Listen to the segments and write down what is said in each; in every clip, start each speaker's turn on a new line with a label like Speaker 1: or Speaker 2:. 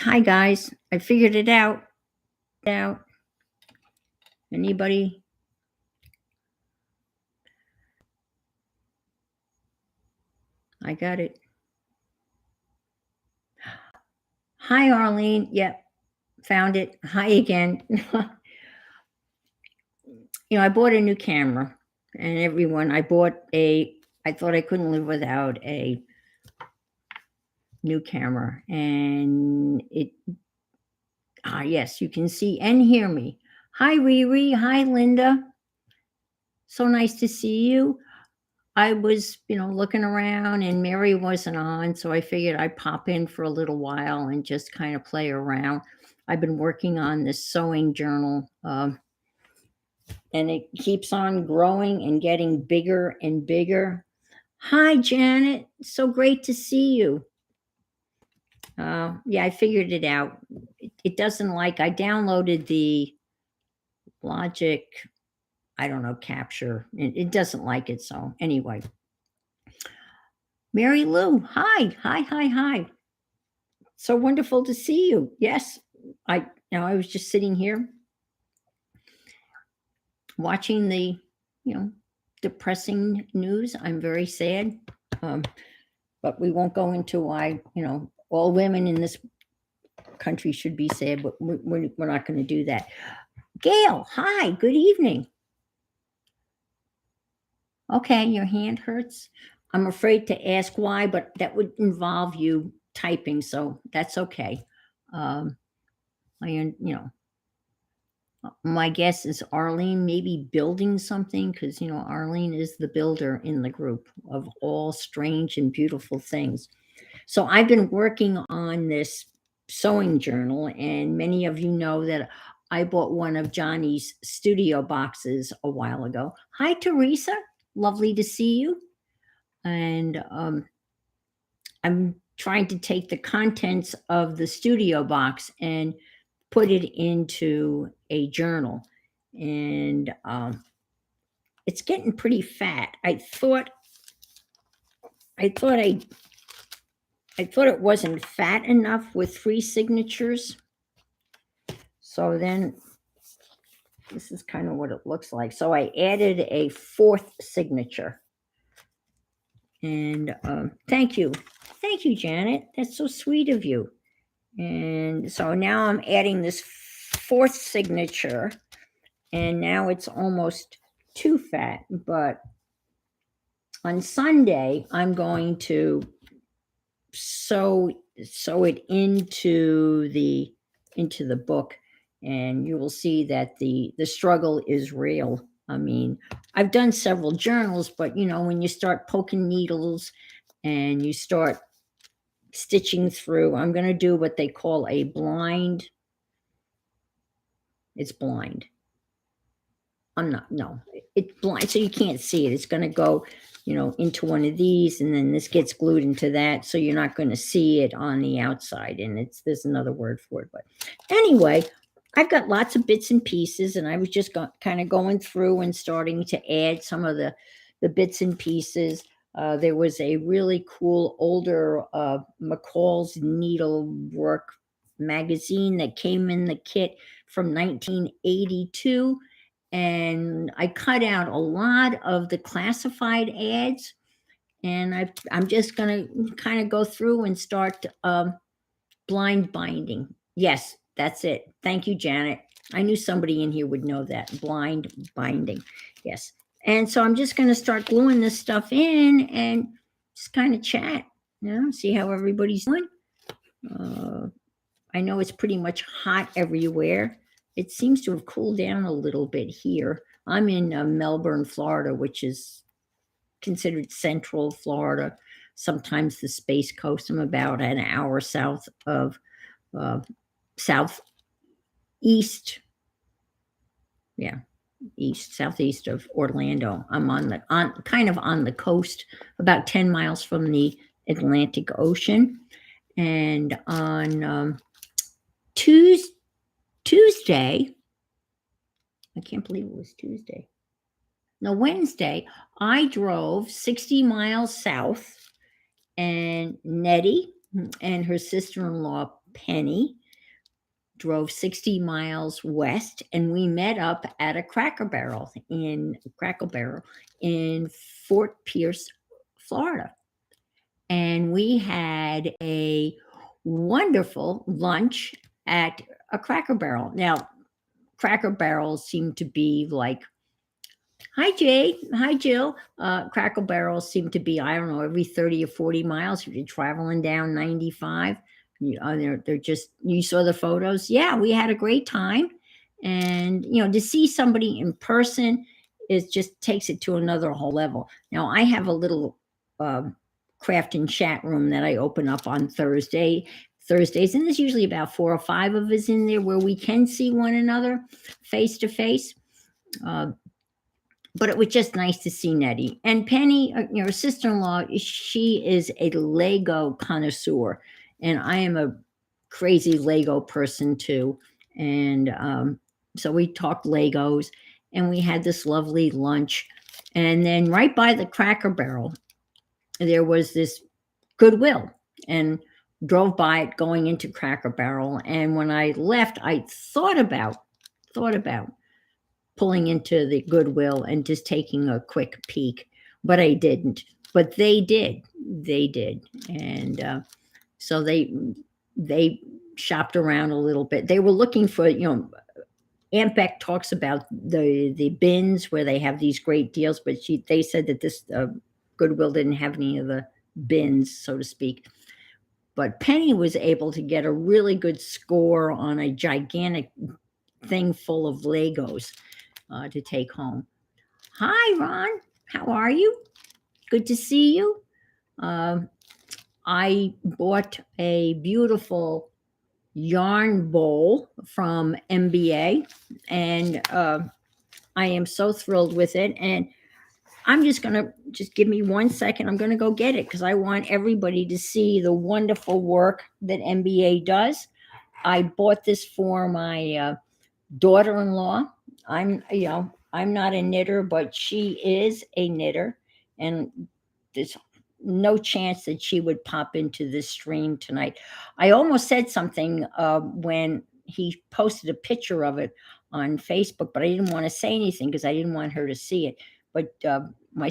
Speaker 1: Hi guys, I figured it out. Out. Anybody? I got it. Hi Arlene. Yep, found it. Hi again. I bought a new camera, and everyone, I bought a. I thought I couldn't live without a new camera, and it. Yes, you can see and hear me. Hi Riri. Hi Linda. So nice to see you. I was, looking around and Mary wasn't on, so I figured I'd pop in for a little while and just kind of play around. I've been working on this sewing journal, and it keeps on growing and getting bigger and bigger. Hi, Janet. So great to see you. Yeah, I figured it out. It doesn't like, I downloaded the Logic, I don't know, capture. It doesn't like it. So, anyway. Mary Lou, hi, hi, hi, hi. So wonderful to see you. Yes, I was just sitting here watching the, you know, depressing news. I'm very sad, but we won't go into why. All women in this country should be sad, but we're not going to do that. Gail, hi, good evening. Okay, your hand hurts. I'm afraid to ask why, but that would involve you typing, so that's okay. Um, my guess is Arlene maybe building something because, Arlene is the builder in the group of all strange and beautiful things. So I've been working on this sewing journal, and many of you know that I bought one of Johnny's studio boxes a while ago. Hi, Teresa. Lovely to see you. And I'm trying to take the contents of the studio box and put it into a journal. And it's getting pretty fat. I thought it wasn't fat enough with 3 signatures. So then this is kind of what it looks like. So I added a 4th signature. And thank you. Thank you, Janet. That's so sweet of you. And so now I'm adding this 4th signature, and now it's almost too fat. But on Sunday, I'm going to sew it into the book, and you will see that the struggle is real. I mean, I've done several journals, but when you start poking needles and you start stitching through, I'm going to do what they call a blind. It's blind. I'm not, no, it's blind, so you can't see it. It's going to go, into one of these, and then this gets glued into that, so you're not going to see it on the outside. And there's another word for it, but anyway, I've got lots of bits and pieces, and I was just kind of going through and starting to add some of the bits and pieces. There was a really cool older McCall's Needlework magazine that came in the kit from 1982, and I cut out a lot of the classified ads, and I'm just going to kind of go through and start blind binding. Yes, that's it. Thank you, Janet. I knew somebody in here would know that. Blind binding. Yes. And so I'm just going to start gluing this stuff in and just kind of chat, see how everybody's doing. I know it's pretty much hot everywhere. It seems to have cooled down a little bit here. I'm in Melbourne, Florida, which is considered central Florida, sometimes the Space Coast. I'm about an hour south of southeast, southeast of Orlando. I'm kind of on the coast, about 10 miles from the Atlantic Ocean. And on Tuesday, I can't believe it was Tuesday. No, Wednesday, I drove 60 miles south, and Nettie and her sister-in-law Penny drove 60 miles west, and we met up at a Cracker Barrel in Fort Pierce, Florida. And we had a wonderful lunch at a Cracker Barrel. Now, Cracker Barrels seem to be like, hi Jade, hi Jill. Cracker Barrels seem to be, I don't know, every 30 or 40 miles if you're traveling down 95. They're just, you saw the photos. Yeah, we had a great time. And, to see somebody in person, it just takes it to another whole level. Now, I have a little craft and chat room that I open up on Thursdays, and there's usually about 4 or 5 of us in there where we can see one another face to face. But it was just nice to see Nettie. And Penny, her sister-in-law, she is a Lego connoisseur, and I am a crazy Lego person too. And so we talked Legos, and we had this lovely lunch. And then right by the Cracker Barrel, there was this Goodwill, and drove by it going into Cracker Barrel. And when I left, I thought about pulling into the Goodwill and just taking a quick peek, but I didn't. But they did. And so they shopped around a little bit. They were looking for, Aunt Beck talks about the bins where they have these great deals, but they said that this Goodwill didn't have any of the bins, so to speak. But Penny was able to get a really good score on a gigantic thing full of Legos to take home. Hi, Ron. How are you? Good to see you. I bought a beautiful yarn bowl from MBA, and I am so thrilled with it. And I'm just going to give me 1 second. I'm going to go get it because I want everybody to see the wonderful work that MBA does. I bought this for my daughter-in-law. I'm not a knitter, but she is a knitter, and there's no chance that she would pop into this stream tonight. I almost said something when he posted a picture of it on Facebook, but I didn't want to say anything because I didn't want her to see it. But my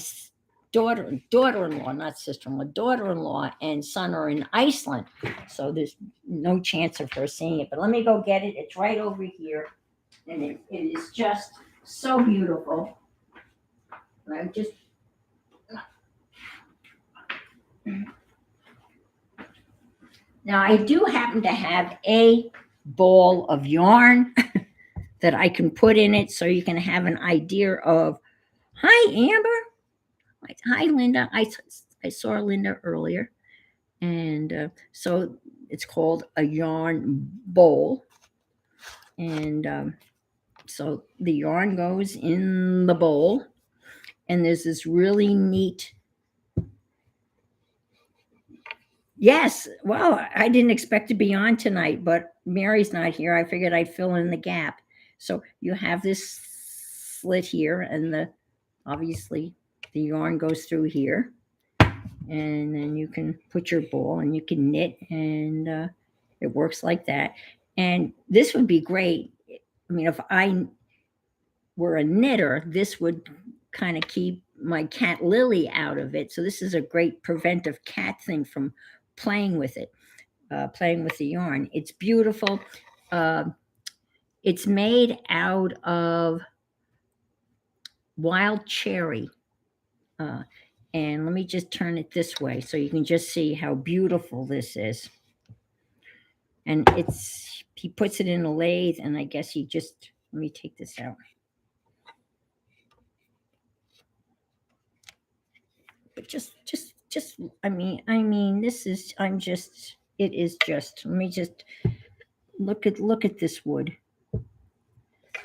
Speaker 1: daughter-in-law, not sister-in-law, daughter-in-law and son are in Iceland, so there's no chance of her seeing it. But let me go get it. It's right over here, and it is just so beautiful. Now I do happen to have a ball of yarn that I can put in it, so you can have an idea of. Hi, Amber. Hi, Linda. I saw Linda earlier, and so it's called a yarn bowl, and so the yarn goes in the bowl, and there's this really neat. Yes, well, I didn't expect to be on tonight, but Mary's not here. I figured I'd fill in the gap. So you have this slit here, and obviously the yarn goes through here, and then you can put your ball and you can knit, and it works like that. And this would be great. I mean, if I were a knitter, this would kind of keep my cat Lily out of it. So this is a great preventive cat thing from playing with it, playing with the yarn. It's beautiful. It's made out of wild cherry. And let me just turn it this way so you can just see how beautiful this is. And he puts it in a lathe, and I guess let me take this out. But I mean, this is, it is just, let me just look at this wood.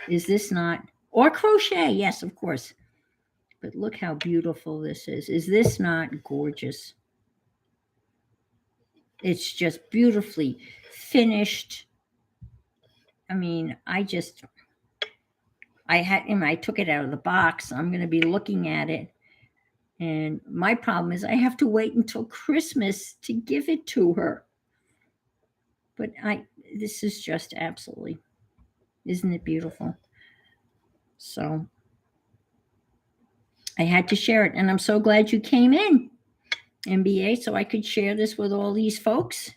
Speaker 1: Is this not, or crochet? Yes, of course. But look how beautiful this is. Is this not gorgeous? It's just beautifully finished. I mean, I took it out of the box. I'm going to be looking at it. And my problem is I have to wait until Christmas to give it to her. But this is just absolutely, isn't it beautiful? So I had to share it, and I'm so glad you came in, MBA, so I could share this with all these folks.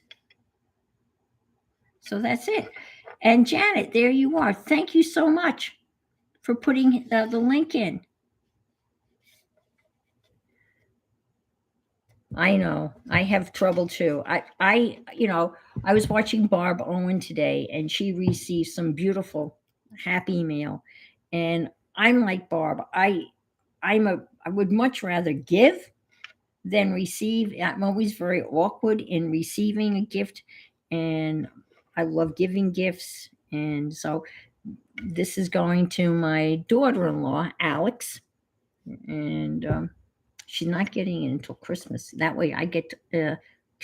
Speaker 1: So that's it. And Janet, there you are. Thank you so much for putting the link in. I know. I have trouble too. I was watching Barb Owen today, and she received some beautiful, happy mail, and I'm like Barb. I would much rather give than receive. I'm always very awkward in receiving a gift, and I love giving gifts, and so this is going to my daughter-in-law, Alex, and she's not getting it until Christmas. That way, I get to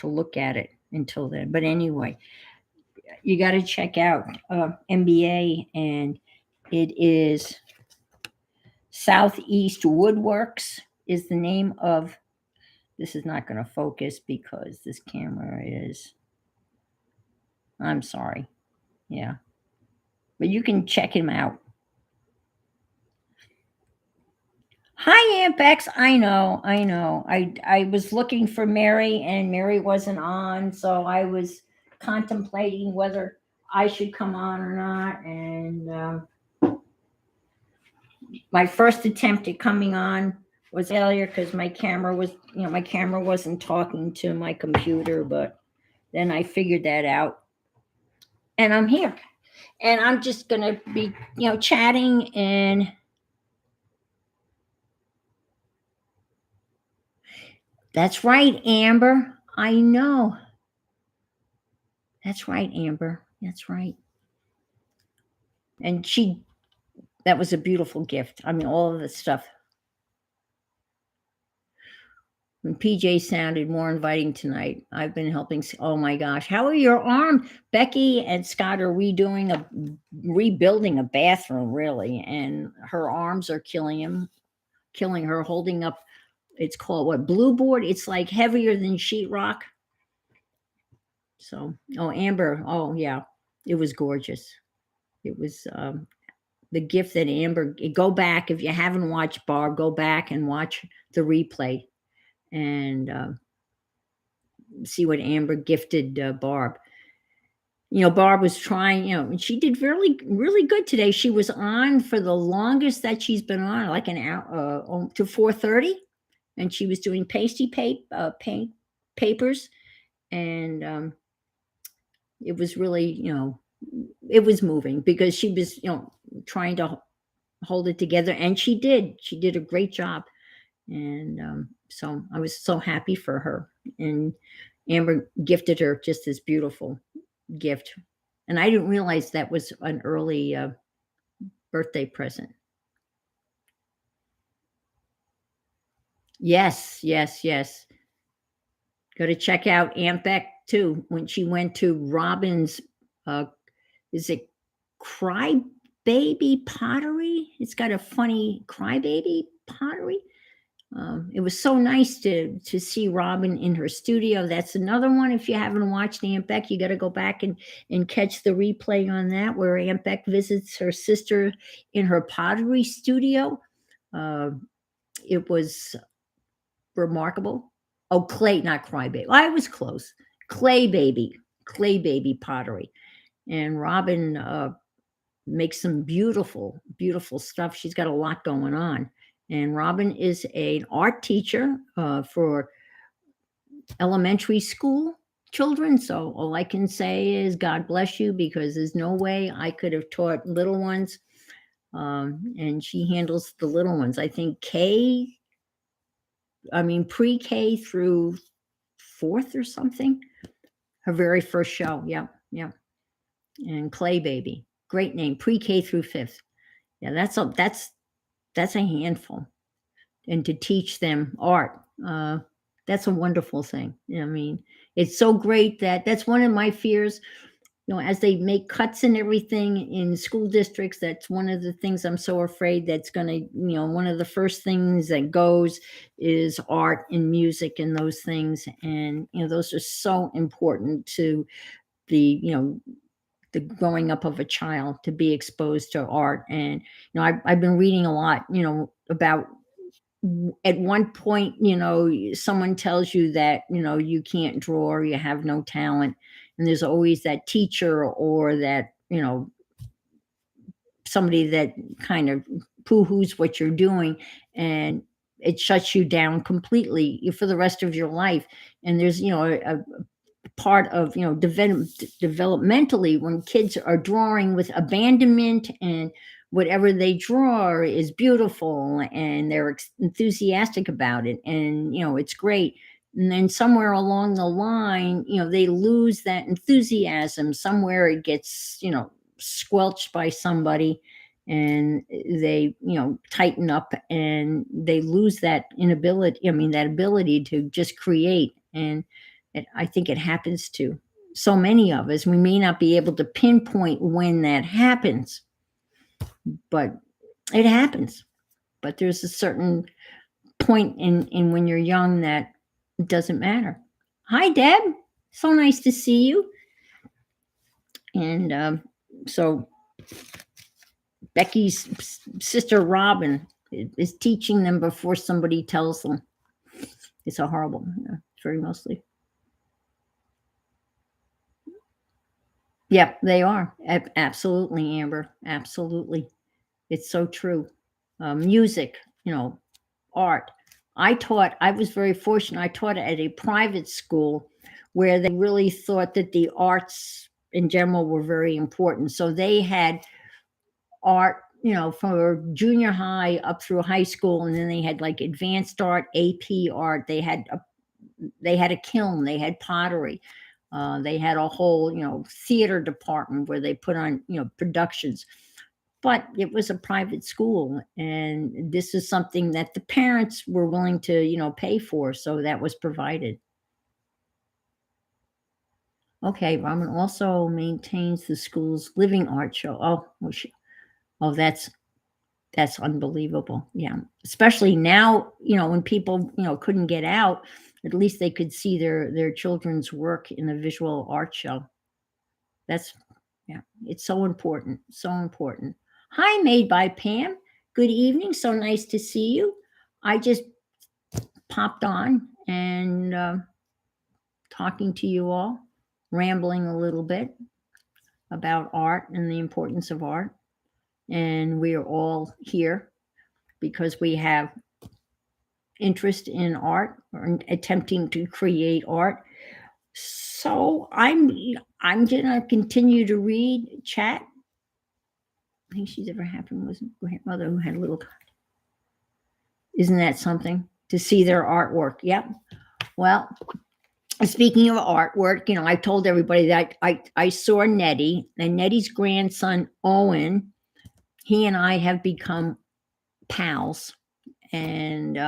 Speaker 1: look at it until then. But anyway, you got to check out MBA, and it is Southeast Woodworks is the name of. This is not going to focus because this camera is. I'm sorry. Yeah, but you can check him out. Hi, Aunt Bex. I know, I know. I was looking for Mary, and Mary wasn't on, so I was contemplating whether I should come on or not. And my first attempt at coming on was failure because my camera wasn't talking to my computer. But then I figured that out, and I'm here, and I'm just gonna be chatting and. That's right, Amber. I know. That's right, Amber. That's right. And that was a beautiful gift. I mean, all of the stuff. When PJ sounded more inviting tonight, I've been helping. Oh my gosh, how are your arms? Becky and Scott are rebuilding a bathroom, really, and her arms are killing her. Holding up, it's called what? Blue board. It's like heavier than sheetrock. So, Amber. Oh yeah, it was gorgeous. It was the gift that Amber. Go back if you haven't watched Barb. Go back and watch the replay and see what Amber gifted Barb. Barb was trying. And she did really, really good today. She was on for the longest that she's been on, like an hour to 4:30, and she was doing paint papers, and it was really, it was moving because she was, trying to hold it together, and she did. She did a great job, and so I was so happy for her. And Amber gifted her just this beautiful gift, and I didn't realize that was an early birthday present. Yes, yes, yes. Got to check out Aunt Beck too when she went to Robin's. Is it Crybaby Pottery? It's got a funny Crybaby Pottery. It was so nice to see Robin in her studio. That's another one. If you haven't watched Aunt Beck, you got to go back and catch the replay on that, where Aunt Beck visits her sister in her pottery studio. Uh, it was remarkable. Oh, clay, not crybaby. I was close. Clay baby pottery. And Robin makes some beautiful, beautiful stuff. She's got a lot going on. And Robin is an art teacher for elementary school children. So all I can say is God bless you, because there's no way I could have taught little ones. And she handles the little ones. I think pre-K through fourth or something. Her very first show. Yeah, yeah. And Clay Baby. Great name. Pre-K through fifth. Yeah, that's a handful. And to teach them art, that's a wonderful thing. I mean, it's so great that's one of my fears. As they make cuts and everything in school districts, that's one of the things I'm so afraid that's going to, one of the first things that goes is art and music and those things. And, those are so important to the, the growing up of a child to be exposed to art. And, I've been reading a lot, about at one point, someone tells you that, you can't draw or you have no talent. And there's always that teacher or that, somebody that kind of poo-hoos what you're doing, and it shuts you down completely for the rest of your life. And there's, a part of, developmentally, when kids are drawing with abandonment, and whatever they draw is beautiful and they're enthusiastic about it, and it's great. And then somewhere along the line, they lose that enthusiasm. Somewhere it gets, squelched by somebody, and they, tighten up, and they lose that inability, that ability to just create. And I think it happens to so many of us. We may not be able to pinpoint when that happens, but it happens. But there's a certain point in when you're young that it doesn't matter. Hi, Deb. So nice to see you. And so Becky's sister Robin is teaching them before somebody tells them. It's a horrible, it's very mostly. Yep, they are. Absolutely, Amber. Absolutely. It's so true. Music, art. I was very fortunate. I taught at a private school where they really thought that the arts in general were very important. So they had art, for junior high up through high school. And then they had like advanced art, AP art. They had a kiln, they had pottery. They had a whole, theater department where they put on, productions. But it was a private school, and this is something that the parents were willing to, pay for. So that was provided. Okay, Robin also maintains the school's living art show. Oh, that's unbelievable. Yeah, especially now, when people, couldn't get out, at least they could see their children's work in a visual art show. That's Yeah, it's so important, so important. Hi, Made by Pam. Good evening. So nice to see you. I just popped on and talking to you all, rambling a little bit about art and the importance of art. And we are all here because we have interest in art or attempting to create art. So I'm gonna continue to read chat. I think she's ever happened was grandmother who had a little. Isn't that something to see their artwork? Yep. Well, speaking of artwork, I told everybody that I saw Nettie, and Nettie's grandson Owen. He and I have become pals, and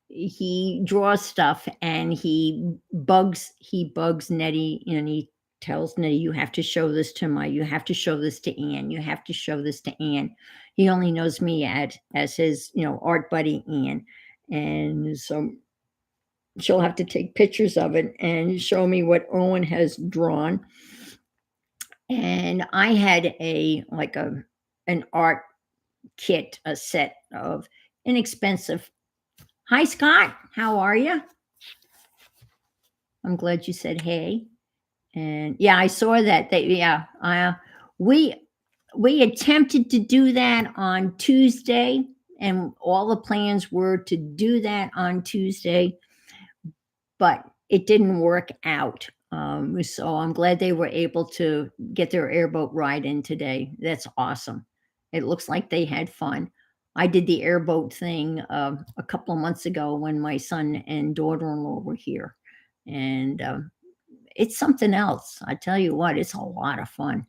Speaker 1: he draws stuff, and he bugs Nettie, and he tells Nettie, you have to show this to Ann, you have to show this to Ann. He only knows me as his, art buddy Ann. And so she'll have to take pictures of it and show me what Owen has drawn. And I had an art kit, a set of inexpensive. Hi, Scott. How are you? I'm glad you said hey. And yeah, I saw that. We attempted to do that on Tuesday, and all the plans were to do that on Tuesday, but it didn't work out. So I'm glad they were able to get their airboat ride in today. That's awesome. It looks like they had fun. I did the airboat thing a couple of months ago when my son and daughter-in-law were here, and it's something else. I tell you what, it's a lot of fun.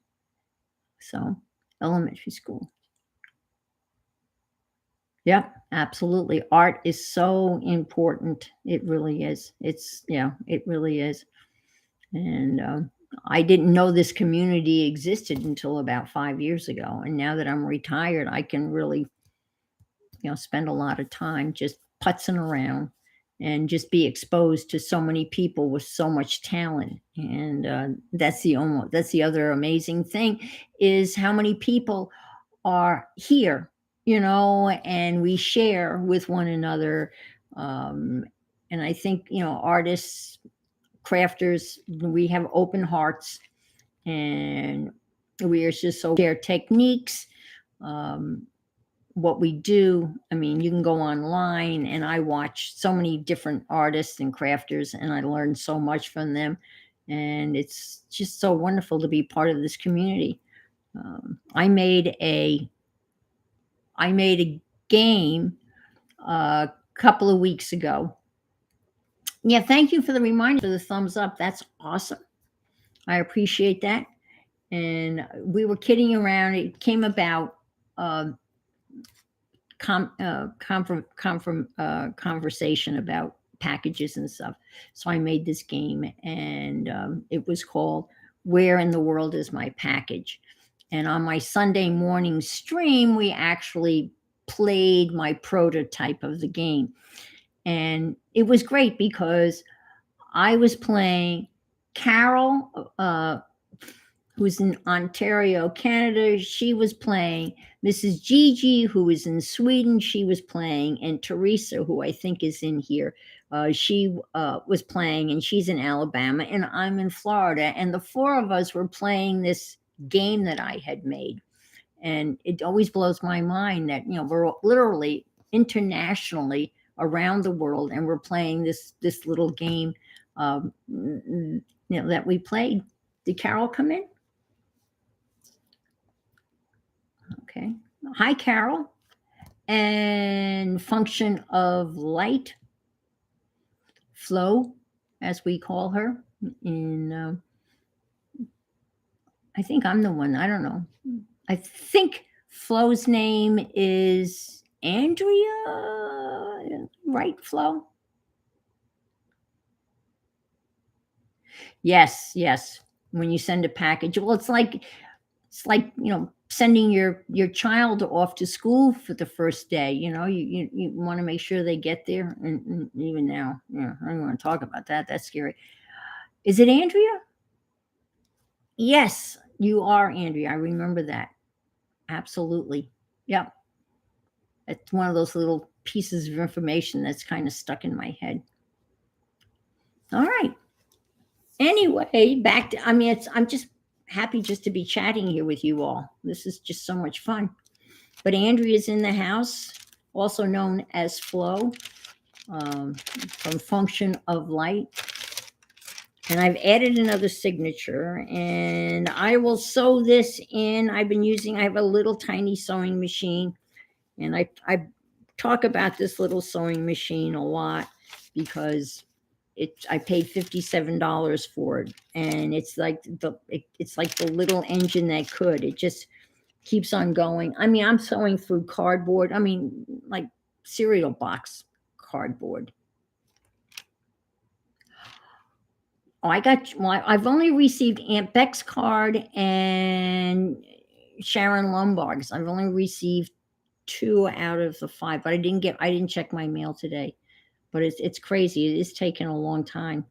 Speaker 1: So, elementary school. Yep, absolutely. Art is so important. It really is. It really is. And I didn't know this community existed until about 5 years ago. And now that I'm retired, I can really, spend a lot of time just putzing around and just be exposed to so many people with so much talent. And that's the other amazing thing, is how many people are here, and we share with one another. Um, and I think, artists, crafters, we have open hearts, and we are just so share techniques. Um, what we do, I mean, you can go online, and I watch so many different artists and crafters, and I learn so much from them. And it's just so wonderful to be part of this community. I made a game a couple of weeks ago. Yeah, thank you for the reminder, for the thumbs up. That's awesome. I appreciate that. And we were kidding around. It came about, uh, conversation about packages and stuff. So I made this game, and it was called "Where in the World Is My Package?" And on my Sunday morning stream, we actually played my prototype of the game, and it was great because I was playing Carol, who's in Ontario, Canada. She was playing Mrs. Gigi, who is in Sweden. She was playing, and Teresa, who I think is in here. She was playing, and she's in Alabama, and I'm in Florida. And the four of us were playing this game that I had made. And it always blows my mind that, we're literally internationally around the world, and we're playing this little game, that we played. Did Carol come in? Okay. Hi, Carol. And function of light, Flo, as we call her. In I think I'm the one. I don't know. I think Flo's name is Andrea, right, Flo? Yes, yes. When you send a package, well, it's like sending your child off to school for the first day. You want to make sure they get there, and even now, yeah, I don't want to talk about that. That's scary. Is it Andrea? Yes, you are Andrea. I remember that. Absolutely. Yep. It's one of those little pieces of information that's kind of stuck in my head. All right. Anyway, back to, I mean, I'm just happy just to be chatting here with you all. This is just so much fun. But Andrea's in the house, also known as Flo, from Function of Light. And I've added another signature, and I will sew this in. I have a little tiny sewing machine, and I talk about this little sewing machine a lot because I paid $57 for it, and it's like the little engine that could. It just keeps on going. I mean, I'm sewing through cardboard. I mean, like cereal box cardboard. Oh, I've only received Aunt Beck's card and Sharon Lombard's. I've only received 2 out of the 5, but I didn't check my mail today. But it's crazy. It is taking a long time.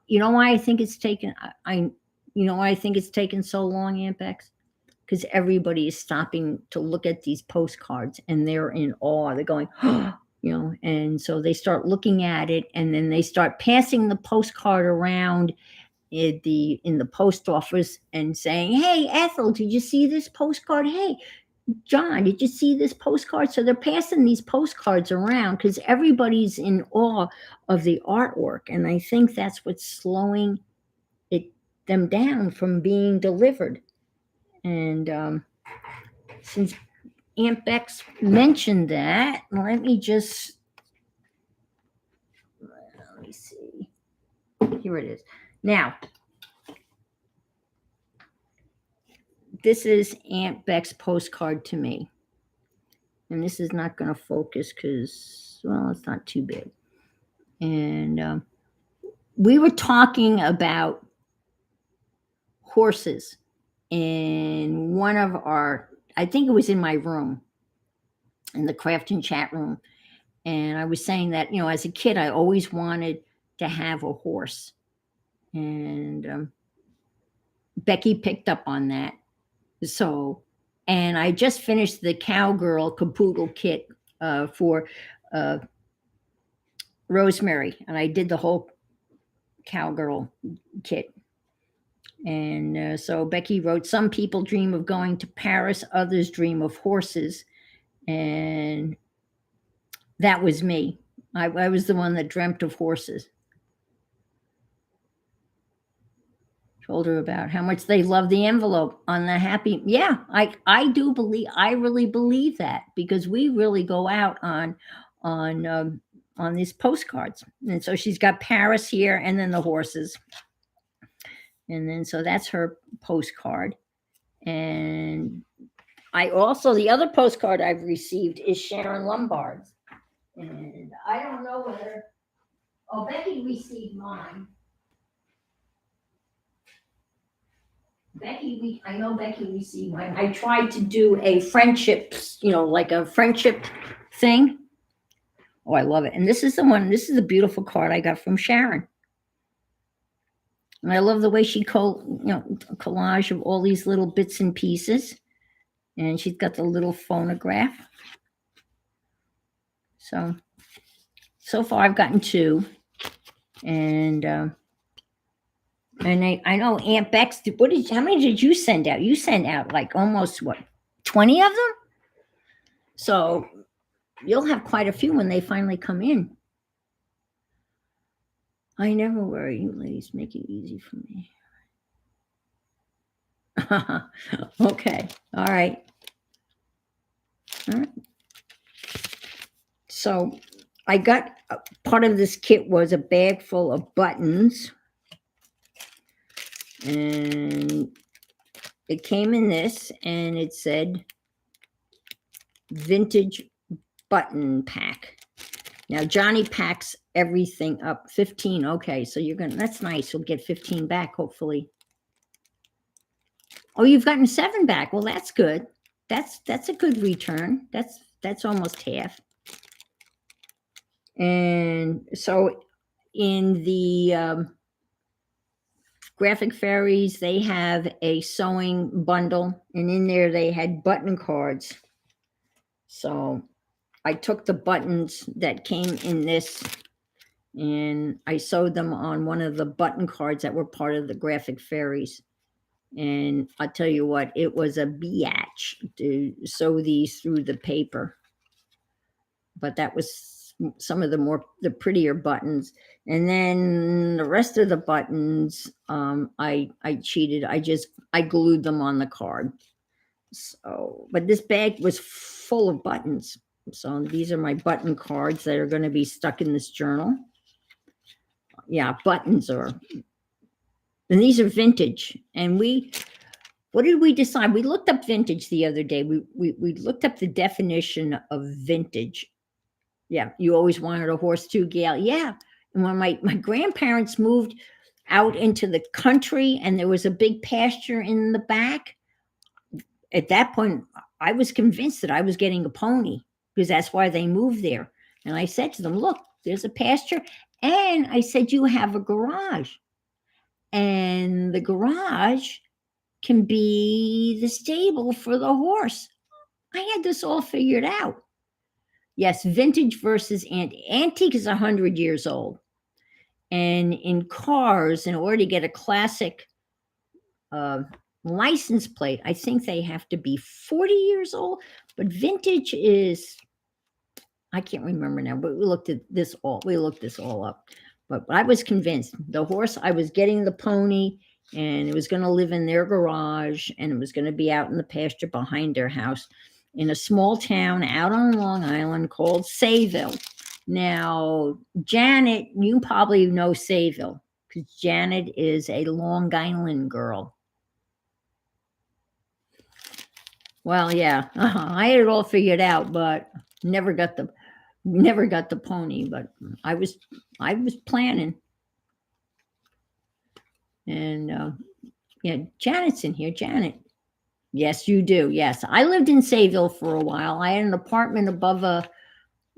Speaker 1: You know why I think it's taken I you know why I think it's taken so long, Aunt Beck's? Because everybody is stopping to look at these postcards, and they're in awe. They're going, and so they start looking at it, and then they start passing the postcard around in the post office and saying, "Hey, Ethel, did you see this postcard? Hey, John, did you see this postcard?" So they're passing these postcards around because everybody's in awe of the artwork, and I think that's what's slowing them down from being delivered. And since Aunt Bex mentioned that, let me see. Here it is. Now, this is Aunt Beck's postcard to me. And this is not going to focus because, well, it's not too big. And we were talking about horses in one of I think it was in my room, in the craft and chat room. And I was saying that, as a kid, I always wanted to have a horse. And Becky picked up on that. So, and I just finished the cowgirl caboodle kit for uh, Rosemary, and I did the whole cowgirl kit. And so Becky wrote, "Some people dream of going to Paris, others dream of horses." And that was me. I was the one that dreamt of horses. Told her about how much they love the envelope on the happy. Yeah, I really believe that, because we really go out on these postcards. And so she's got Paris here, and then the horses. And then so that's her postcard. And I also, the other postcard I've received is Sharon Lombard's. And I don't know whether, oh, Becky received mine. I know Becky received mine. I tried to do a friendship, like a friendship thing. Oh, I love it. And this is the one, this is a beautiful card I got from Sharon. And I love the way she collage of all these little bits and pieces. And she's got the little phonograph. So far I've gotten 2. And I know Aunt Bex, how many did you send out? You sent out like almost 20 of them? So you'll have quite a few when they finally come in. I never worry, you ladies make it easy for me. Okay, all right. So I got part of this kit was a bag full of buttons. And it came in this, and it said vintage button pack. Now Johnny packs everything up. 15. Okay, so that's nice. You'll get 15 back, hopefully. Oh, you've gotten 7 back. Well, that's good. That's a good return. That's almost half. And so in the Graphic Fairies, they have a sewing bundle, and in there they had button cards. So I took the buttons that came in this, and I sewed them on one of the button cards that were part of the Graphic Fairies. And I'll tell you what, it was a biatch to sew these through the paper. But that was some of the prettier buttons. And then the rest of the buttons, I cheated. I glued them on the card. So, but this bag was full of buttons. So these are my button cards that are going to be stuck in this journal. Yeah, buttons and these are vintage. And what did we decide? We looked up vintage the other day. We looked up the definition of vintage. Yeah, you always wanted a horse too, Gail. Yeah. And when my grandparents moved out into the country and there was a big pasture in the back, at that point, I was convinced that I was getting a pony, because that's why they moved there. And I said to them, look, there's a pasture. And I said, you have a garage. And the garage can be the stable for the horse. I had this all figured out. Yes, vintage versus antique. Antique is 100 years old. And in cars, in order to get a classic license plate, I think they have to be 40 years old. But vintage is, I can't remember now, but we looked this all up. But I was convinced the horse, I was getting the pony, and it was going to live in their garage, and it was going to be out in the pasture behind their house in a small town out on Long Island called Sayville. Now, Janet, you probably know Sayville, because Janet is a Long Island girl. Well, yeah, I had it all figured out, but never got the pony. But I was planning. And yeah, Janet's in here. Janet. Yes, you do. Yes, I lived in Sayville for a while. I had an apartment above a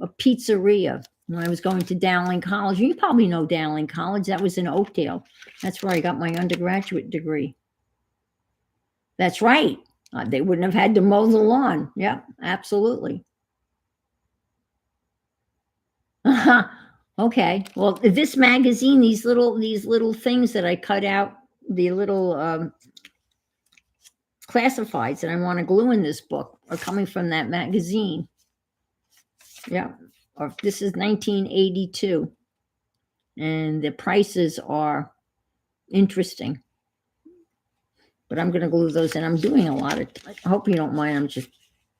Speaker 1: a pizzeria when I was going to Dowling College. You probably know Dowling College. That was in Oakdale. That's where I got my undergraduate degree. That's right. They wouldn't have had to mow the lawn. Yeah, absolutely. Okay. Well, this magazine, these little things that I cut out, the little classifieds that I want to glue in this book are coming from that magazine. Yeah. Or this is 1982. And the prices are interesting. But I'm going to glue those in. I'm doing a lot of, I hope you don't mind. I'm just,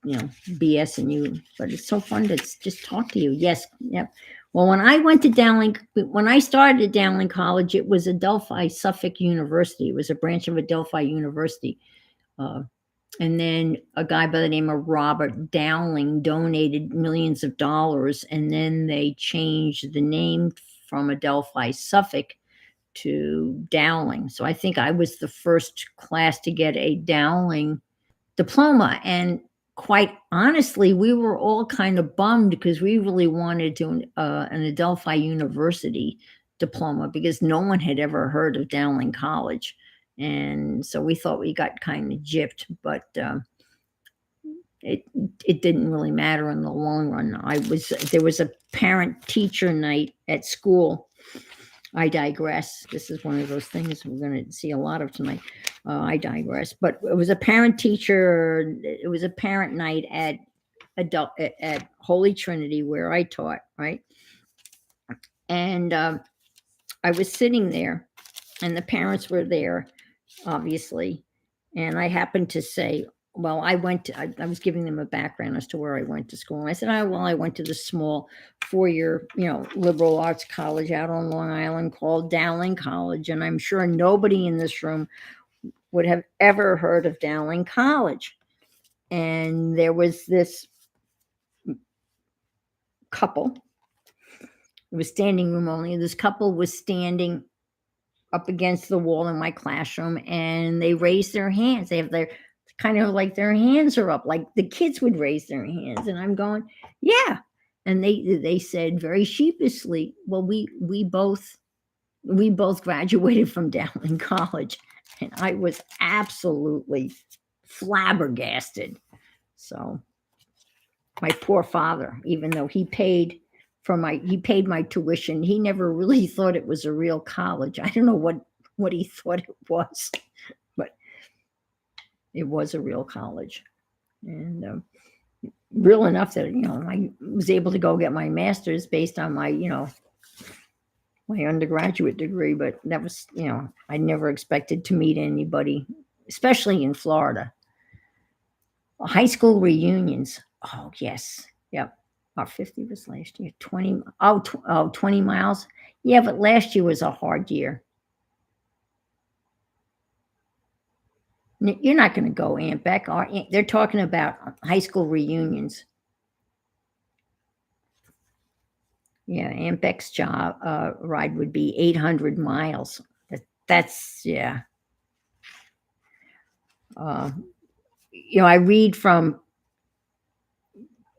Speaker 1: BSing you, but it's so fun to just talk to you. Yes. Yep. Well, when I started at Dowling College, it was Adelphi Suffolk University. It was a branch of Adelphi University. And then a guy by the name of Robert Dowling donated millions of dollars, and then they changed the name from Adelphi Suffolk to Dowling. So I think I was the first class to get a Dowling diploma. And quite honestly, we were all kind of bummed because we really wanted to an Adelphi University diploma because no one had ever heard of Dowling College. And so we thought we got kind of gypped, but it didn't really matter in the long run. There was a parent teacher night at school. I digress. This is one of those things we're going to see a lot of tonight. I digress. But it was a parent teacher. It was a parent night at Holy Trinity where I taught, right? And I was sitting there, and the parents were there, obviously. And I happened to say, well, I was giving them a background as to where I went to school. And I said, I went to the small 4-year, liberal arts college out on Long Island called Dowling College. And I'm sure nobody in this room would have ever heard of Dowling College. And there was this couple. It was standing room only. This couple was standing up against the wall in my classroom, and they raised their hands. They have their kind of like their hands are up, like the kids would raise their hands. And I'm going, yeah. And they said very sheepishly, well, we both graduated from Dowling College. And I was absolutely flabbergasted. So my poor father, even though he paid my tuition, he never really thought it was a real college. I don't know what he thought it was, but it was a real college. And real enough that I was able to go get my master's based on my my undergraduate degree. But that was I never expected to meet anybody, especially in Florida. High school reunions. Oh yes, yep. Our 50 was last year. 20 miles. Yeah, but last year was a hard year. You're not going to go, Aunt Beck. They're talking about high school reunions. Yeah, Aunt Beck's job ride would be 800 miles. That's yeah. I read from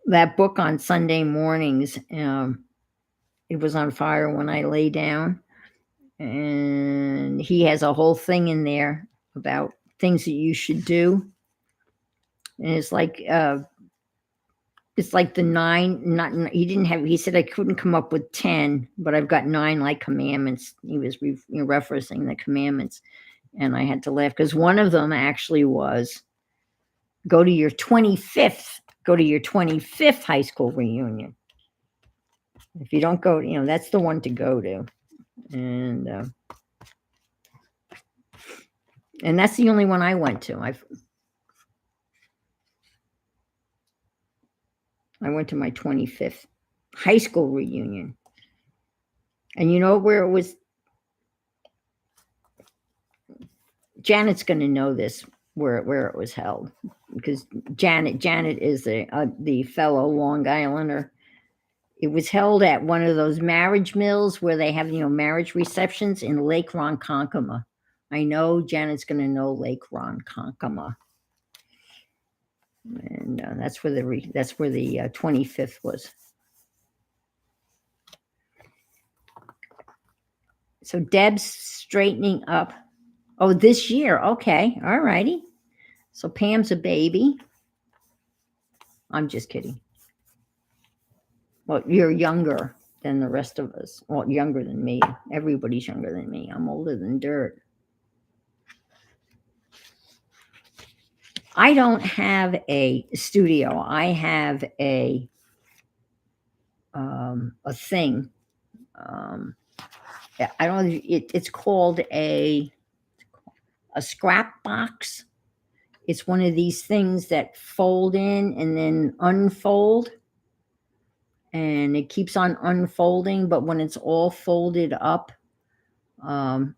Speaker 1: that book on Sunday mornings. It was on fire when I lay down, and he has a whole thing in there about things that you should do. And it's like the 9. He said I couldn't come up with 10, but I've got 9 like commandments. He was referencing the commandments, and I had to laugh because one of them actually was go to your 25th high school reunion. If you don't go, that's the one to go to. And that's the only one I went to. I went to my 25th high school reunion. And you know where it was? Janet's going to know this, where it was held, because Janet is the fellow Long Islander. It was held at one of those marriage mills where they have, marriage receptions in Lake Ronkonkoma. I know Janet's going to know Lake Ronkonkoma. And that's where the 25th was. So Deb's straightening up. Oh, this year. Okay. All righty. So Pam's a baby. I'm just kidding. Well, you're younger than the rest of us. Well, younger than me. Everybody's younger than me. I'm older than dirt. I don't have a studio. I have a thing. I don't. It's called a scrap box. It's one of these things that fold in and then unfold, and it keeps on unfolding. But when it's all folded up, um,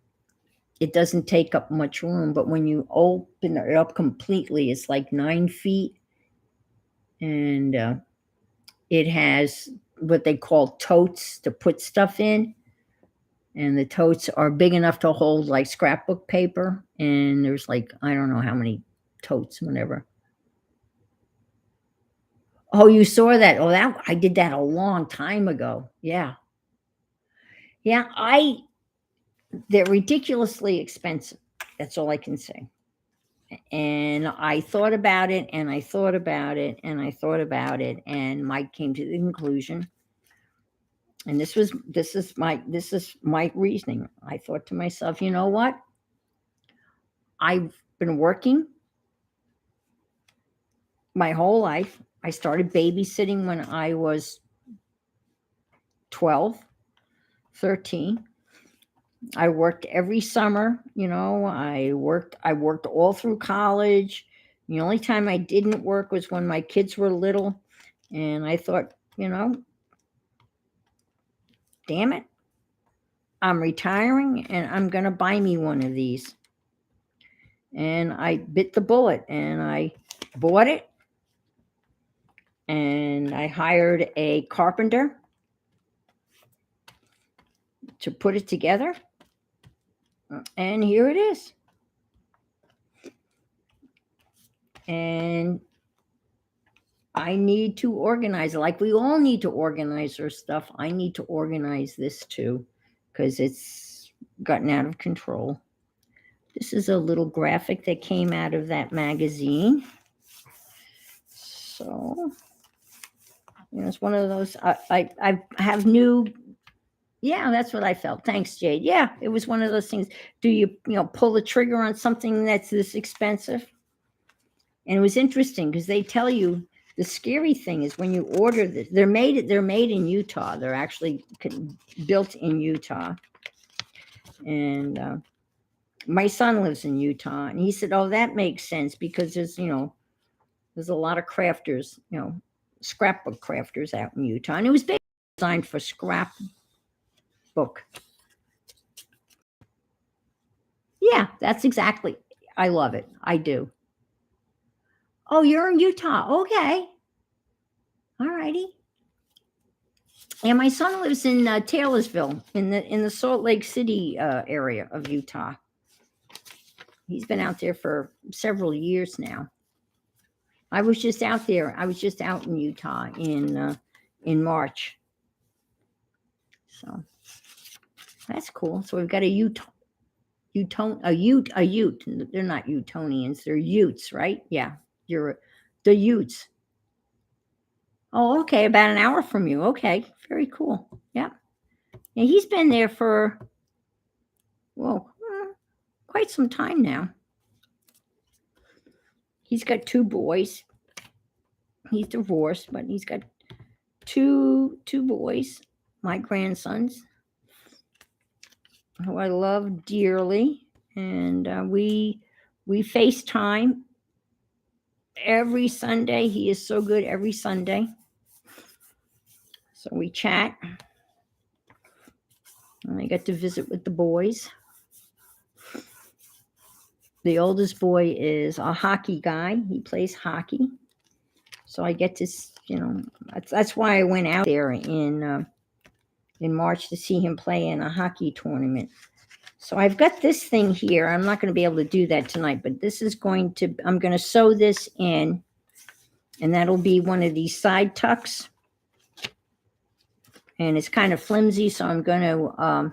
Speaker 1: it doesn't take up much room. But when you open it up completely, it's like 9 feet, and it has what they call totes to put stuff in. And the totes are big enough to hold like scrapbook paper. And there's like, I don't know how many totes, whatever. Oh, you saw that? Oh, that I did that a long time ago. Yeah. Yeah, they're ridiculously expensive. That's all I can say. And I thought about it and I thought about it and I thought about it, and Mike came to the conclusion. And this is my reasoning. I thought to myself, you know what? I've been working my whole life. I started babysitting when I was 12, 13. I worked every summer, I worked all through college. The only time I didn't work was when my kids were little. And I thought, damn it, I'm retiring and I'm going to buy me one of these. And I bit the bullet and I bought it. And I hired a carpenter to put it together. And here it is. And I need to organize it. Like we all need to organize our stuff. I need to organize this too, because it's gotten out of control. This is a little graphic that came out of that magazine. So, it's one of those. I have new. Yeah, that's what I felt. Thanks, Jade. Yeah, it was one of those things. Do you pull the trigger on something that's this expensive? And it was interesting because they tell you the scary thing is when you order this, they're made in Utah. They're actually built in Utah. And my son lives in Utah, and he said, "Oh, that makes sense because there's a lot of crafters, scrapbook crafters out in Utah, and it was basically designed for scrapbook." Yeah, that's exactly. I love it. I do. Oh, you're in Utah. Okay. All righty. And my son lives in Taylorsville, in the Salt Lake City area of Utah. He's been out there for several years now. I was just out there. I was just out in Utah in March. So that's cool. So we've got a Ute. They're not Utonians. They're Utes, right? Yeah, you're the Utes. Oh, okay, about an hour from you. Okay, very cool. Yeah. And he's been there for, well, quite some time now. He's got 2 boys. He's divorced, but he's got two boys, my grandsons, who I love dearly. And we FaceTime every Sunday. He is so good every Sunday. So we chat. And I get to visit with the boys. The oldest boy is a hockey guy. He plays hockey. So I get to, that's why I went out there in March to see him play in a hockey tournament. So I've got this thing here. I'm not going to be able to do that tonight, but I'm going to sew this in, and that'll be one of these side tucks. And it's kind of flimsy, so I'm going to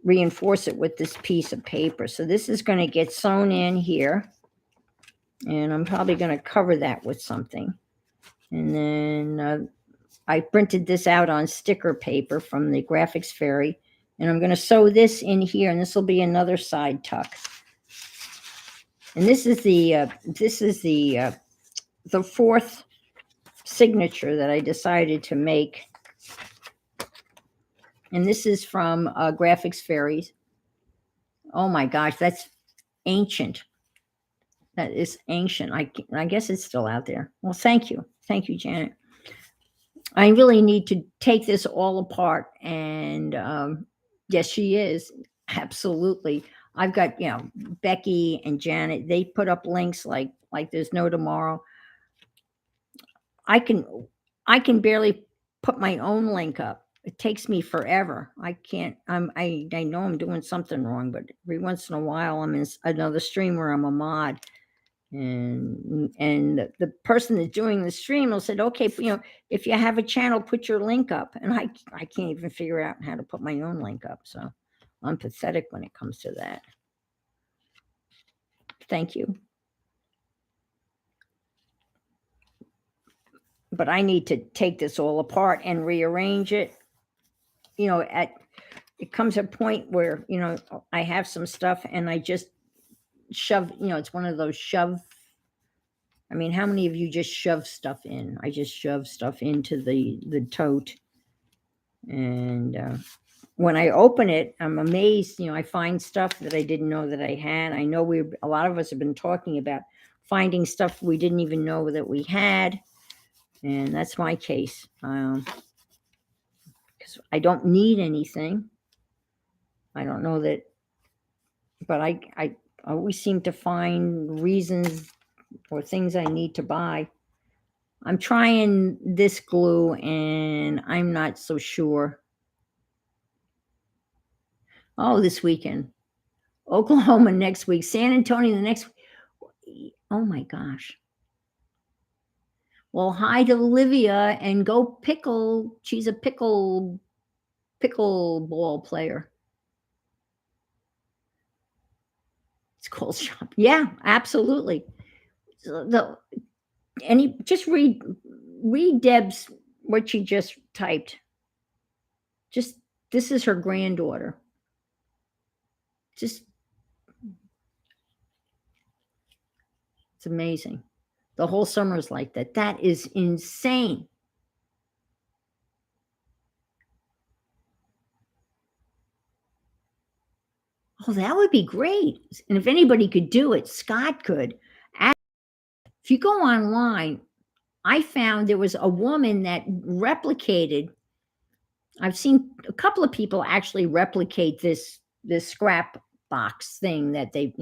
Speaker 1: reinforce it with this piece of paper. So this is going to get sewn in here, and I'm probably going to cover that with something. And then I printed this out on sticker paper from the Graphics Fairy, and I'm going to sew this in here, and this will be another side tuck. And this is the fourth signature that I decided to make. And this is from Graphics Fairies. Oh my gosh, that's ancient. That is ancient. I guess it's still out there. Well, thank you. Thank you, Janet. I really need to take this all apart. And yes, she is. Absolutely. I've got, Becky and Janet, they put up links like there's no tomorrow. I can barely put my own link up. It takes me forever. I can't. I know I'm doing something wrong, but every once in a while I'm in another stream where I'm a mod, and the person that's doing the stream will say, okay, if you have a channel, put your link up, and I can't even figure out how to put my own link up. So I'm pathetic when it comes to that. Thank you. But I need to take this all apart and rearrange it. It comes a point where, I have some stuff and I just shove, it's one of those shove. I mean, how many of you just shove stuff in? I just shove stuff into the tote. And when I open it, I'm amazed. I find stuff that I didn't know that I had. I know a lot of us have been talking about finding stuff we didn't even know that we had. And that's my case. Because I don't need anything. I don't know that, but I always seem to find reasons or things I need to buy. I'm trying this glue and I'm not so sure. Oh, this weekend. Oklahoma next week. San Antonio the next week. Oh my gosh. Well, hi to Olivia and go pickle. She's a pickleball player. It's called shop. Yeah, absolutely. So just read Deb's what she just typed. Just this is her granddaughter. Just it's amazing. The whole summer is like that. That is insane. Oh, that would be great. And if anybody could do it, Scott could. If you go online, I found there was a woman that replicated. I've seen a couple of people actually replicate this scrap box thing that they,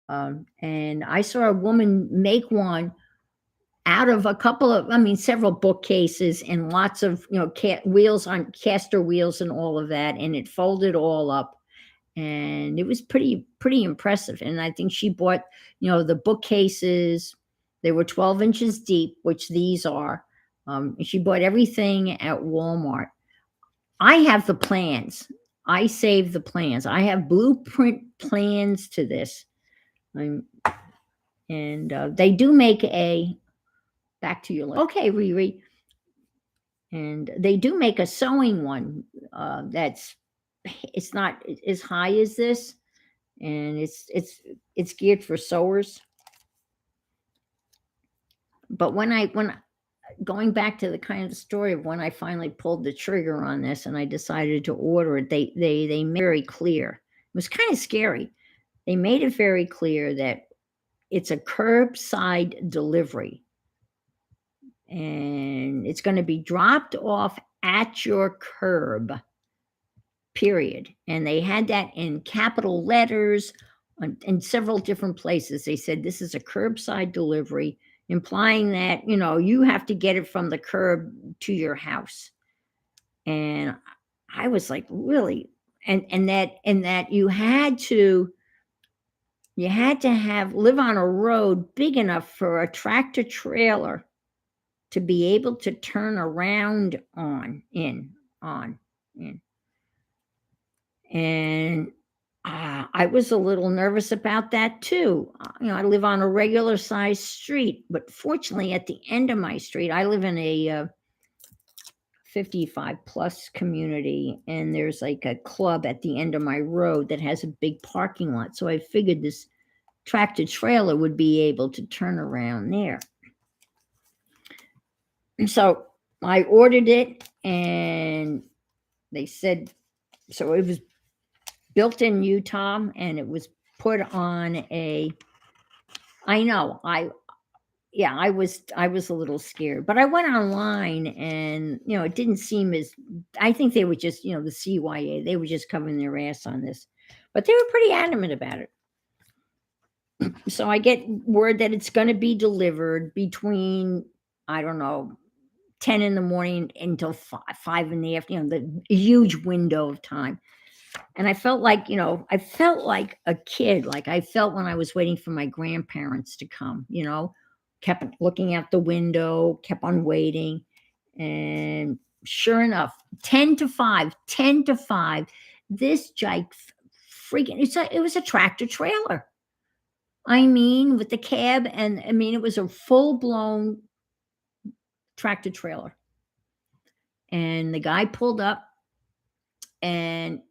Speaker 1: and I saw a woman make one out of several bookcases and lots of, wheels on caster wheels and all of that. And it folded all up. And it was pretty impressive. And I think she bought, the bookcases. They were 12 inches deep, which these are. She bought everything at Walmart. I have the plans. I saved the plans. I have blueprint plans to this. And they do make back to your list. Okay, Riri. And they do make a sewing one it's not as high as this, and it's geared for sewers. But when going back to the kind of the story of when I finally pulled the trigger on this and I decided to order it, they made it very clear. It was kind of scary. They made it very clear that it's a curbside delivery, and it's going to be dropped off at your curb. Period. And they had that in capital letters in several different places. They said this is a curbside delivery, implying that, you have to get it from the curb to your house. And I was like, really? And that you had to live on a road big enough for a tractor trailer to be able to turn around in. And I was a little nervous about that too. I live on a regular sized street, but fortunately, at the end of my street, I live in a 55 plus community, and there's like a club at the end of my road that has a big parking lot. So I figured this tractor trailer would be able to turn around there. So I ordered it, and they said, so it was built in Utah, and it was put on a, I know, I was a little scared, but I went online, and it didn't seem as, I think they were just, the CYA, they were just covering their ass on this, but they were pretty adamant about it. So I get word that it's going to be delivered between, I don't know, 10 in the morning until 5 in the afternoon, the huge window of time. And I felt like, I felt like a kid, like I felt when I was waiting for my grandparents to come, kept looking out the window, kept on waiting. And sure enough, 10 to 5, this freaking, it was a tractor trailer. I mean, with the cab, and I mean, it was a full blown tractor trailer. And the guy pulled up, and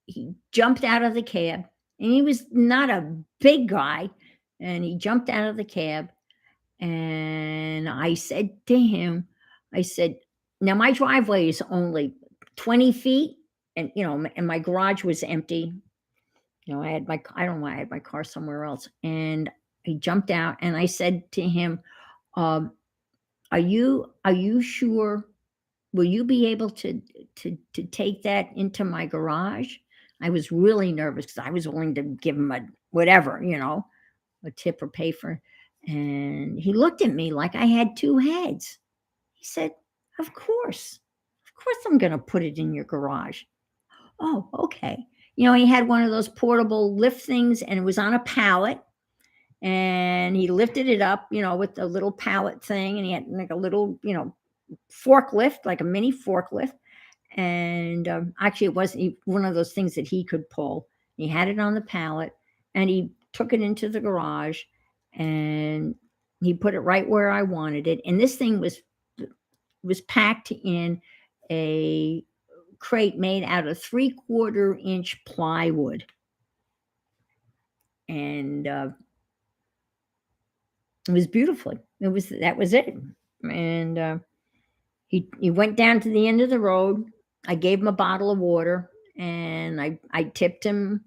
Speaker 1: he jumped out of the cab, and he was not a big guy, and he jumped out of the cab, and I said to him, I said, now my driveway is only 20 feet, and and my garage was empty. I don't know why I had my car somewhere else. And he jumped out, and I said to him, um, are you sure? Will you be able to take that into my garage? I was really nervous because I was willing to give him a whatever, a tip or pay for. And he looked at me like I had two heads. He said, Of course. Of course I'm going to put it in your garage." Oh, okay. He had one of those portable lift things, and it was on a pallet, and he lifted it up, with a little pallet thing, and he had like a little, forklift, like a mini forklift. And actually, it wasn't one of those things that he could pull. He had it on the pallet, and he took it into the garage, and he put it right where I wanted it. And this thing was packed in a crate made out of 3/4 inch plywood. And it was beautiful. That was it. And he went down to the end of the road. I gave him a bottle of water, and I tipped him,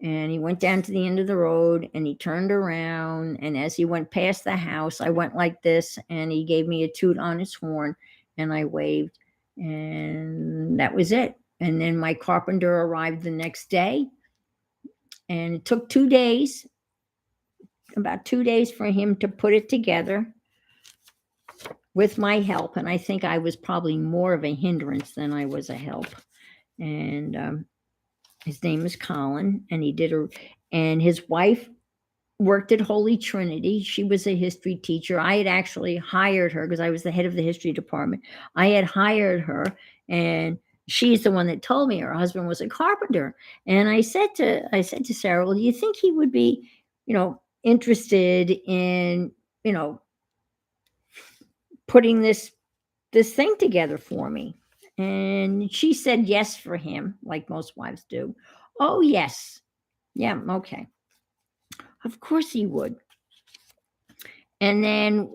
Speaker 1: and he went down to the end of the road, and he turned around, and as he went past the house, I went like this, and he gave me a toot on his horn, and I waved, and that was it. And then my carpenter arrived the next day, and it took 2 days, about 2 days, for him to put it together with my help. And I think I was probably more of a hindrance than I was a help. And his name is Colin, and and his wife worked at Holy Trinity. She was a history teacher. I had actually hired her because I was the head of the history department. I had hired her, and she's the one that told me her husband was a carpenter. And I said to Sarah, well, do you think he would be, interested in, putting this thing together for me? And she said yes for him, like most wives do. Oh, yes. Yeah, okay. Of course he would. And then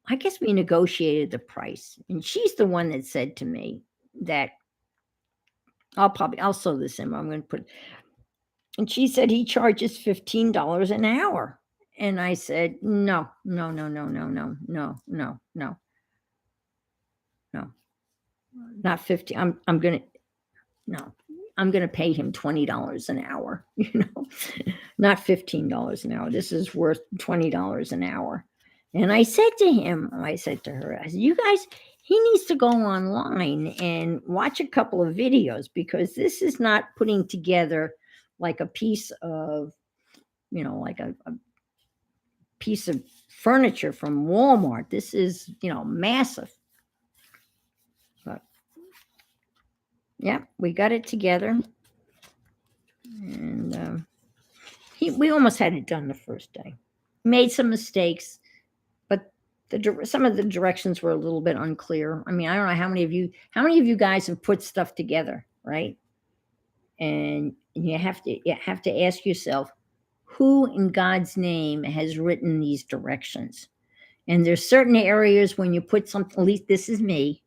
Speaker 1: I guess we negotiated the price. And she's the one that said to me that I'll sew this in. I'm going to put, and she said he charges $15 an hour. And I said, no, no, no, no, no, no, no, no, no, no, not 50. I'm going to, no, I'm going to pay him $20 an hour, not $15 an hour. This is worth $20 an hour. And I said to her, I said, you guys, he needs to go online and watch a couple of videos, because this is not putting together like a piece of, like a piece of furniture from Walmart. This is, massive. But Yeah, we got it together. And we almost had it done the first day. Made some mistakes, but some of the directions were a little bit unclear. I mean, I don't know how many of you guys have put stuff together, right? And you have to ask yourself, who in God's name has written these directions? And there's certain areas when you put something, at least this is me.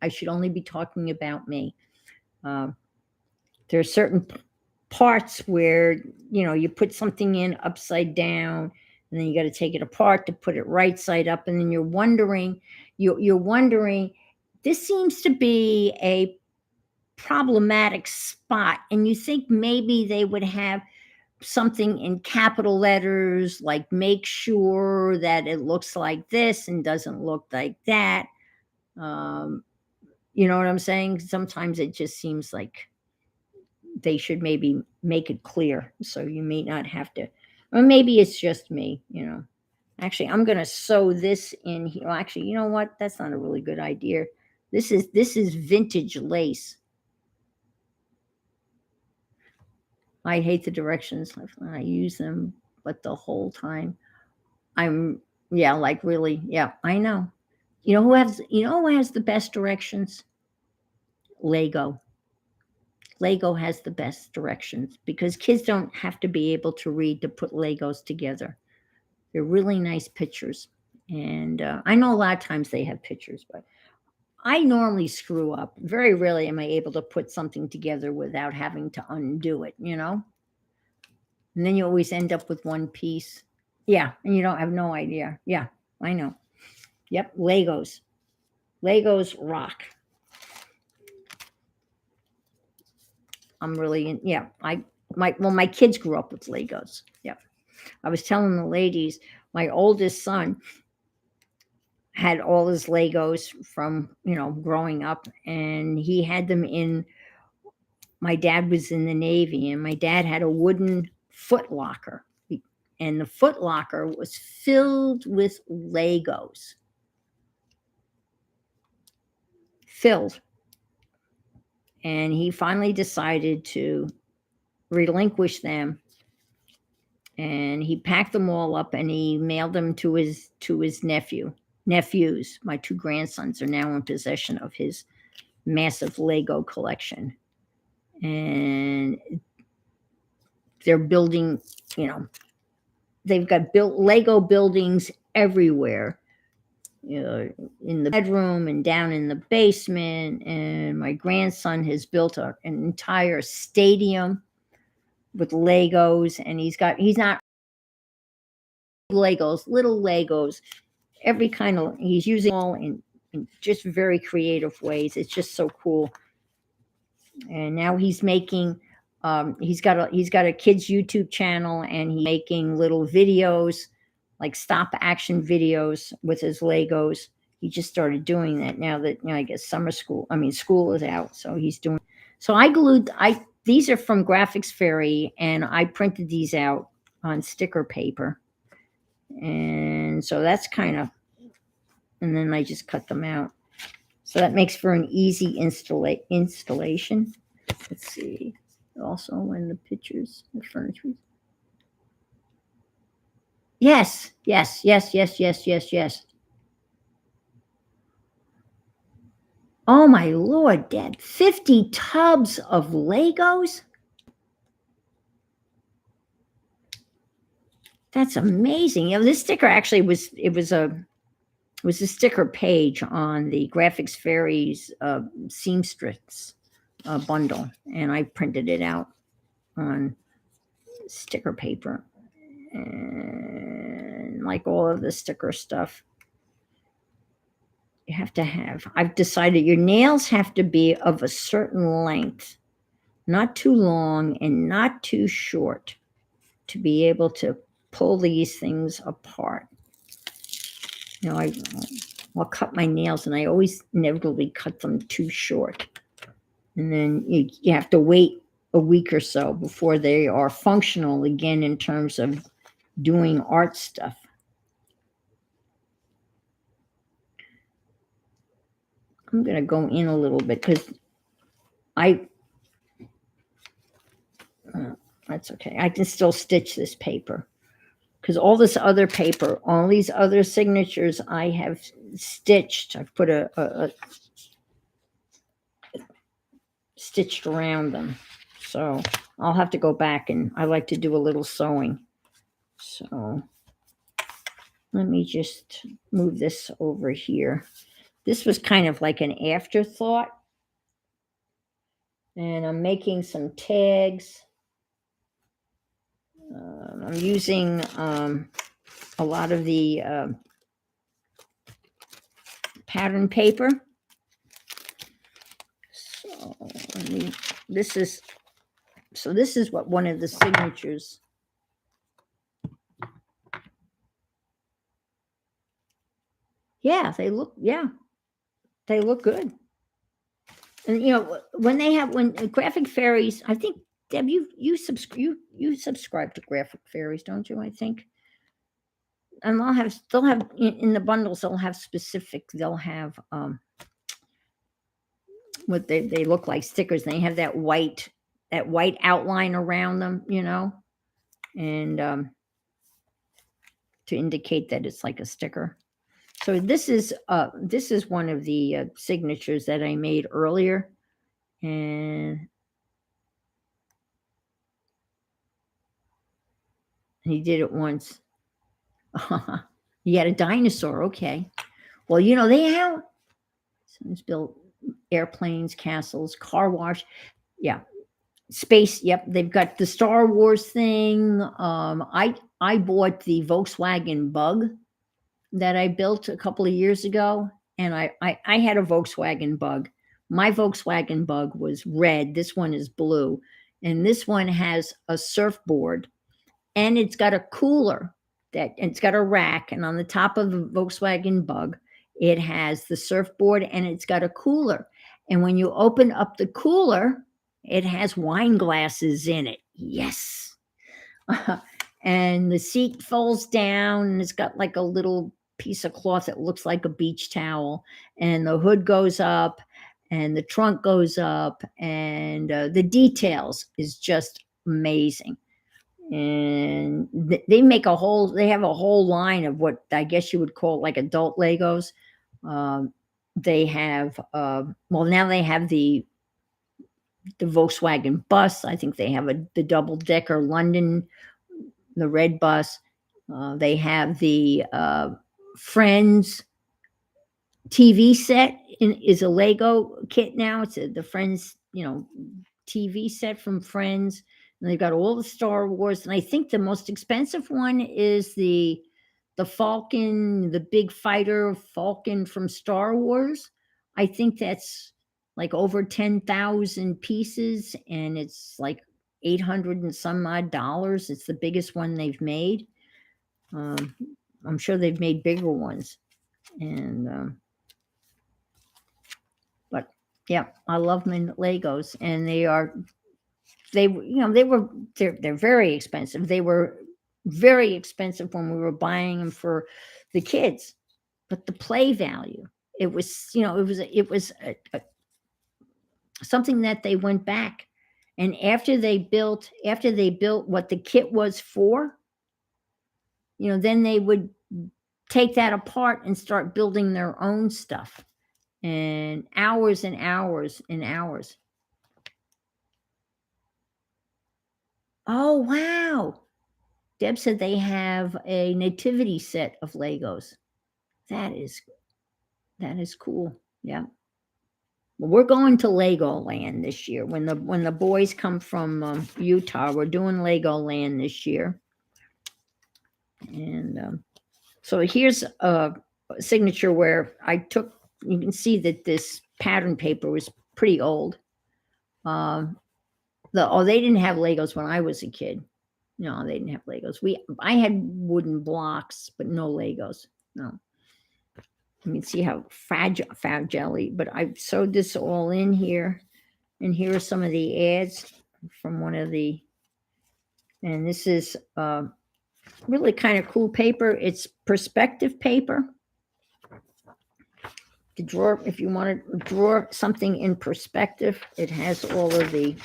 Speaker 1: I should only be talking about me. Uh, there are certain parts where you put something in upside down, and then you got to take it apart to put it right side up, and then you're wondering, this seems to be a problematic spot, and you think maybe they would have something in capital letters like make sure that it looks like this and doesn't look like that. um, you know what I'm saying? Sometimes it just seems like they should maybe make it clear so you may not have to, or maybe it's just me. Actually, I'm going to sew this in here. Well, actually, you know what, that's not a really good idea. This is vintage lace. I hate the directions. I use them, but the whole time I'm, yeah, like really, yeah, I know. You know who has the best directions? Lego. Lego has the best directions because kids don't have to be able to read to put Legos together. They're really nice pictures. And I know a lot of times they have pictures, but I normally screw up. Very rarely am I able to put something together without having to undo it. And then you always end up with one piece. Yeah, and you don't have no idea. Yeah, I know. Yep, Legos. Legos rock. I'm really in, yeah. My kids grew up with Legos. Yeah. I was telling the ladies, my oldest son had all his Legos from, growing up, and he had them in, my dad was in the Navy, and my dad had a wooden foot locker. And the foot locker was filled with Legos. Filled. And he finally decided to relinquish them, and he packed them all up and he mailed them to his nephews. My two grandsons are now in possession of his massive Lego collection, and they're building, you know they've got built Lego buildings everywhere, in the bedroom and down in the basement. And my grandson has built an entire stadium with Legos, and he's not Legos, little Legos, every kind of, he's using all in just very creative ways. It's just so cool. And now he's making, he's got a kids YouTube channel, and he's making little videos, like stop action videos with his Legos. He just started doing that now that, I guess school is out, so he's doing. So I these are from Graphics Fairy, and I printed these out on sticker paper. And so that's kind of, and then I just cut them out. So that makes for an easy installation. Let's see. Also, when the pictures, the furniture. Yes, yes, yes, yes, yes, yes, yes. Oh my Lord, Dad. 50 tubs of Legos? That's amazing. This sticker actually was a sticker page on the Graphics Fairies seamstress bundle, and I printed it out on sticker paper, and like all of the sticker stuff you have to have. I've decided your nails have to be of a certain length, not too long and not too short, to be able to pull these things apart. I'll cut my nails, and I always inevitably cut them too short. And then you have to wait a week or so before they are functional again in terms of doing art stuff. I'm going to go in a little bit because I that's okay. I can still stitch this paper because all this other paper, all these other signatures, I have stitched. I've put a stitched around them. So I'll have to go back, and I like to do a little sewing. So let me just move this over here. This was kind of like an afterthought. And I'm making some tags. I'm using a lot of the pattern paper. So this is what one of the signatures. Yeah, they look good. And when Graphic Fairies, I think Deb, you subscribe to Graphic Fairies, don't you? I think. And they'll have in the bundles, they'll have what they look like, stickers. They have that white outline around them, and to indicate that it's like a sticker. So this is one of the signatures that I made earlier, and he did it once. You had a dinosaur, okay? Well, they have someone's built airplanes, castles, car wash, yeah, space. Yep, they've got the Star Wars thing. I bought the Volkswagen Bug that I built a couple of years ago, and I had a Volkswagen Bug. My Volkswagen Bug was red. This one is blue, and this one has a surfboard, and it's got a cooler and it's got a rack, and on the top of the Volkswagen Bug, it has the surfboard and it's got a cooler. And when you open up the cooler, it has wine glasses in it. Yes. And the seat folds down, and it's got like a little piece of cloth that looks like a beach towel, and the hood goes up and the trunk goes up, and the details is just amazing. And they have a whole line of what I guess you would call like adult Legos. They have now they have the Volkswagen bus. I think they have the double decker London, the red bus. They have the Friends TV set is a Lego kit now. It's the Friends, TV set from Friends. And they've got all the Star Wars. And I think the most expensive one is the Falcon, the big fighter Falcon from Star Wars. I think that's like over 10,000 pieces, and it's like 800 and some odd dollars. It's the biggest one they've made. I'm sure they've made bigger ones. And but yeah, I love them in Legos, and they're very expensive. They were very expensive when we were buying them for the kids, but the play value, it was something that they went back, and after they built what the kit was for, then they would take that apart and start building their own stuff, and hours and hours and hours. Oh, wow. Deb said they have a nativity set of Legos. That is cool. Yeah. Well, we're going to Legoland this year. When the boys come from Utah, we're doing Legoland this year. And so here's a signature where you can see that this pattern paper was pretty old. They didn't have Legos when I was a kid. No, they didn't have Legos. I had wooden blocks, but no Legos. No. You can see how fragile, but I've sewed this all in here. And here are some of the ads from and this is really kind of cool paper. It's perspective paper. the drawer, if you want to draw something in perspective, it has all of the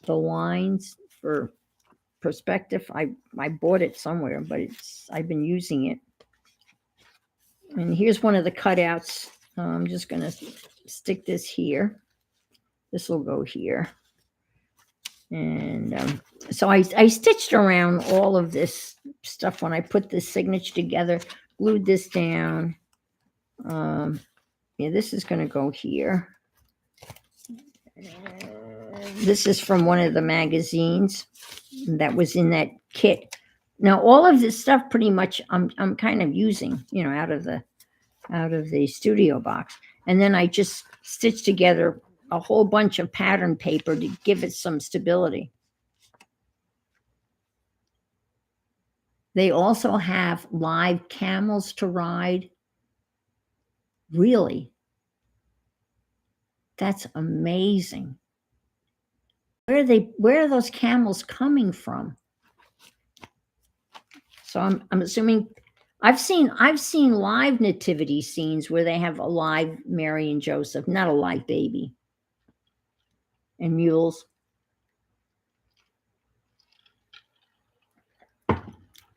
Speaker 1: lines for perspective. I bought it somewhere, but I've been using it. And here's one of the cutouts. I'm just going to stick this here. This will go here. And so I stitched around all of this stuff when I put this signature together, glued this down. Yeah, this is going to go here. This is from one of the magazines that was in that kit. Now, all of this stuff pretty much I'm kind of using, out of the studio box. And then I just stitched together a whole bunch of pattern paper to give it some stability. They also have live camels to ride. Really? That's amazing. Where are those camels coming from? So I'm assuming I've seen live nativity scenes where they have a live Mary and Joseph, not a live baby. And mules.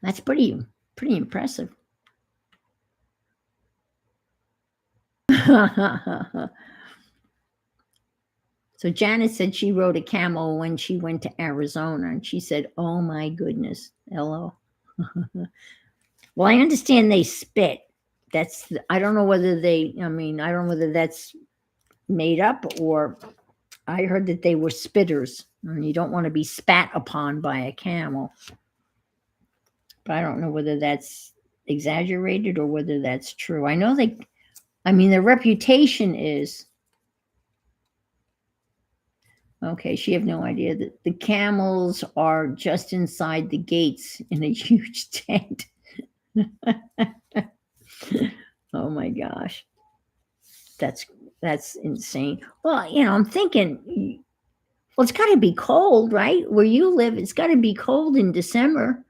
Speaker 1: That's pretty impressive. So Janet said she rode a camel when she went to Arizona, and she said, "Oh my goodness, hello." Well, I understand they spit. I don't know whether I don't know whether that's made up, or I heard that they were spitters, and you don't want to be spat upon by a camel. But I don't know whether that's exaggerated or whether that's true. I know their reputation is. Okay, she have no idea that the camels are just inside the gates in a huge tent. Oh my gosh. That's insane. Well, I'm thinking, well, it's got to be cold, right? Where you live, it's got to be cold in December.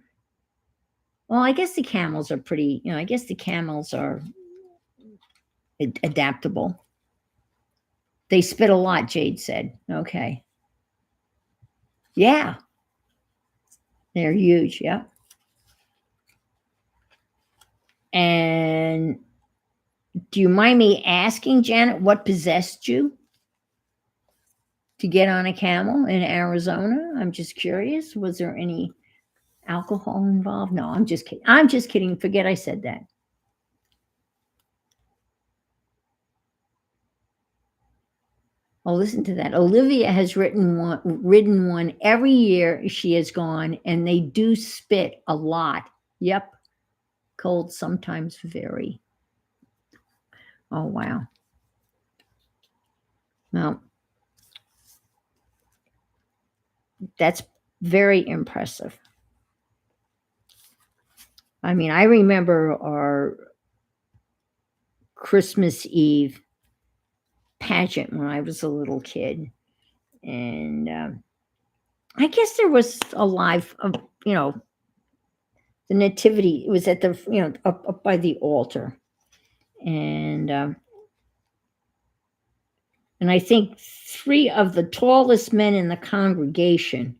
Speaker 1: Well, I guess the camels are pretty, I guess the camels are adaptable. They spit a lot, Jade said. Okay. Yeah. They're huge. Yeah. And do you mind me asking, Janet, what possessed you to get on a camel in Arizona? I'm just curious. Was there any alcohol involved? No, I'm just kidding. I'm just kidding. Forget I said that. Oh, listen to that. Olivia has ridden one every year she has gone, and they do spit a lot. Yep. Cold, sometimes very. Oh, wow. Well, that's very impressive. I remember our Christmas Eve pageant when I was a little kid. And I guess there was a live, the nativity. It was at the, up by the altar. And I think 3 of the tallest men in the congregation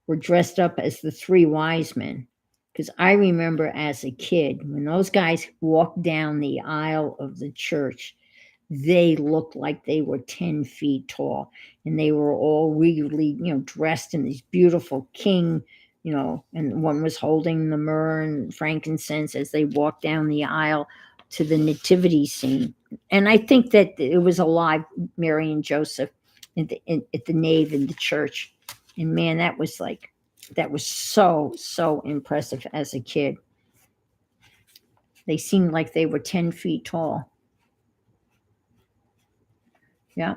Speaker 1: were dressed up as the 3 wise men. Because I remember as a kid, when those guys walked down the aisle of the church, they looked like they were 10 feet tall. And they were all regally, dressed in these beautiful king, and one was holding the myrrh and frankincense as they walked down the aisle to the nativity scene. And I think that it was a live Mary and Joseph at the nave in the church. And man, that was so impressive as a kid. They seemed like they were 10 feet tall. Yeah.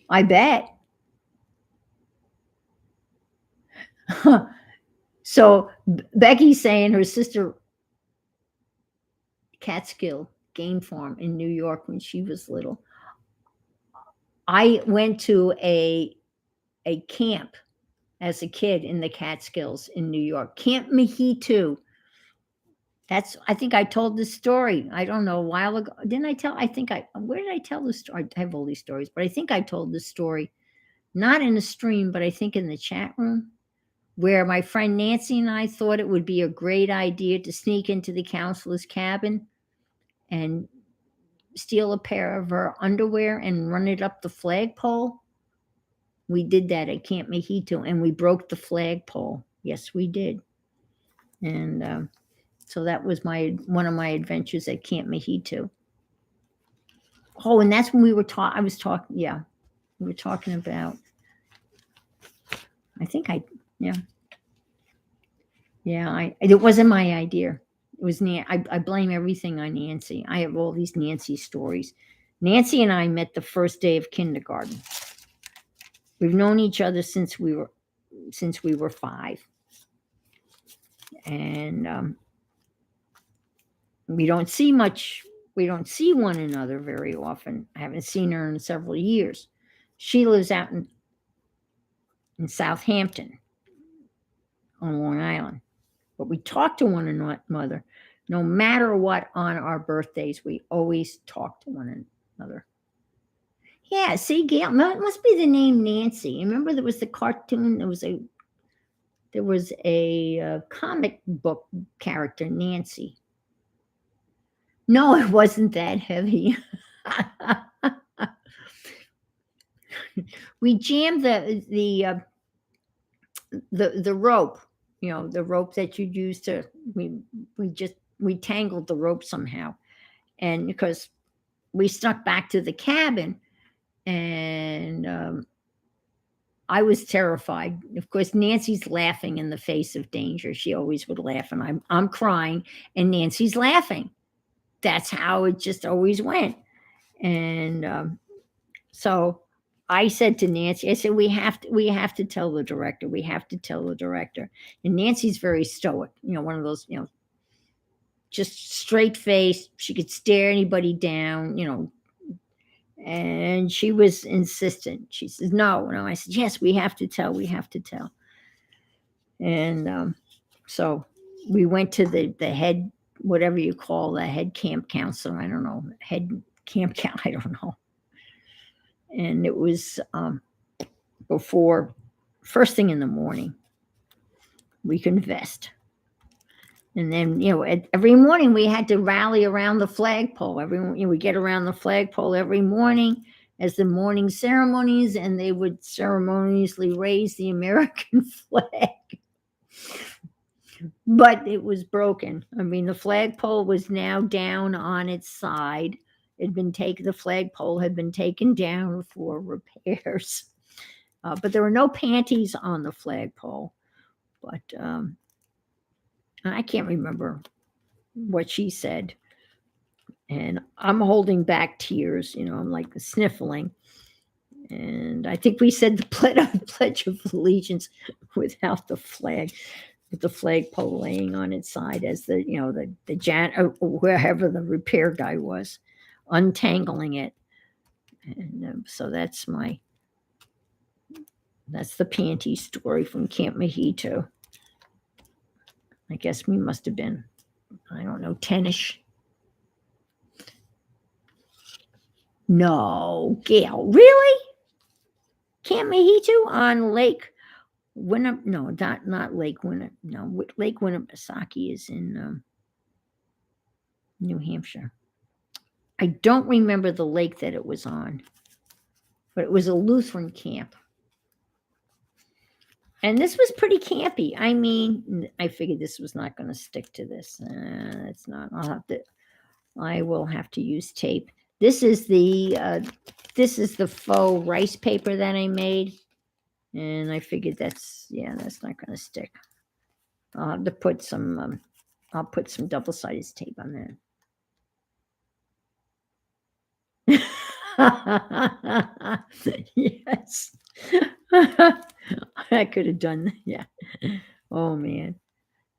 Speaker 1: I bet. So Becky's saying her sister Catskill Game Farm in New York when she was little. I went to a camp as a kid in the Catskills in New York, Camp Mahee 2. I think I told this story. I don't know, a while ago. Didn't I tell? I think where did I tell the story? I have all these stories, but I think I told this story, not in a stream, but I think in the chat room, where my friend Nancy and I thought it would be a great idea to sneak into the counselor's cabin and steal a pair of her underwear and run it up the flagpole. We did that at Camp Mojito, and we broke the flagpole. Yes, we did. And so that was one of my adventures at Camp Mojito. Oh, and that's when we were talking. I was talking. Yeah, we were talking about. I think yeah. It wasn't my idea. It was I blame everything on Nancy. I have all these Nancy stories. Nancy and I met the first day of kindergarten. We've known each other since we were 5, and we don't see much. We don't see one another very often. I haven't seen her in several years. She lives out in Southampton on Long Island. But we talk to one another. No matter what, on our birthdays, we always talk to one another. Yeah, see, Gail, it must be the name Nancy. Remember there was the cartoon, there was a comic book character, Nancy. No, it wasn't that heavy. We jammed the rope, the rope that you'd use to, we tangled the rope somehow. And because we stuck back to the cabin, and I was terrified. Of course, Nancy's laughing in the face of danger. She always would laugh, and I'm crying, and Nancy's laughing. That's how it just always went. And so I said to Nancy, I said, we have to tell the director. We have to tell the director. And Nancy's very stoic, one of those, just straight face. She could stare anybody down, and she was insistent. She says, no. I said, yes, we have to tell. We have to tell. And so we went to the head, whatever you call the head camp counselor. I don't know, head camp count. I don't know. And it was before, first thing in the morning, we confessed. And then, every morning we had to rally around the flagpole. We get around the flagpole every morning as the morning ceremonies, and they would ceremoniously raise the American flag. But it was broken. I mean, the flagpole was now down on its side. The flagpole had been taken down for repairs. But there were no panties on the flagpole. But I can't remember what she said. And I'm holding back tears, I'm like sniffling. And I think we said the Pledge of Allegiance without the flag, with the flagpole laying on its side as the wherever the repair guy was, untangling it. And so that's the panty story from Camp Mojito. I guess we must have been, I don't know, 10-ish. No, Gail, really? Camp Mojito on Lake Winnipesaukee? No, not Lake Winnipesaukee. No, Lake Winnipesaukee is in New Hampshire. I don't remember the lake that it was on, but it was a Lutheran camp. And this was pretty campy. I mean, I figured this was not going to stick to this. It's not. I will have to use tape. This is the faux rice paper that I made, and I figured that's not going to stick. I'll have to put some. I'll put some double-sided tape on that. Yes. I could have done that. Yeah. Oh man,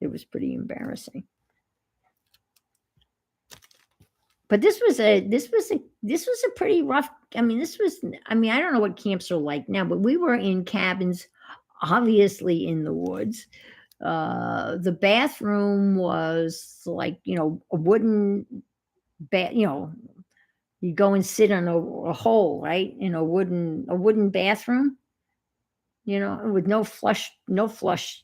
Speaker 1: it was pretty embarrassing. But this was a pretty rough. I don't know what camps are like now, but we were in cabins, obviously in the woods. The bathroom was like, a wooden bath, you go and sit on a hole, right? In a wooden bathroom, with no flush.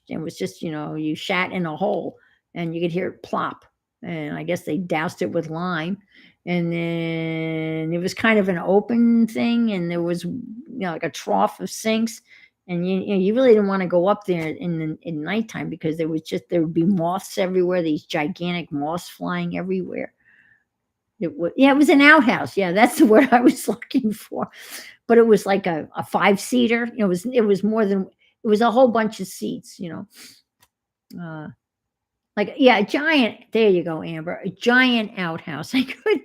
Speaker 1: It was just, you shat in a hole and you could hear it plop. And I guess they doused it with lime. And then it was kind of an open thing, and there was, like a trough of sinks. And you really didn't want to go up there in nighttime, because there would be moths everywhere, these gigantic moths flying everywhere. It was an outhouse. Yeah, that's the word I was looking for. But it was like a 5-seater. It was more than, it was a whole bunch of seats. Uh, like, yeah, a giant. There you go, Amber. A giant outhouse. I could.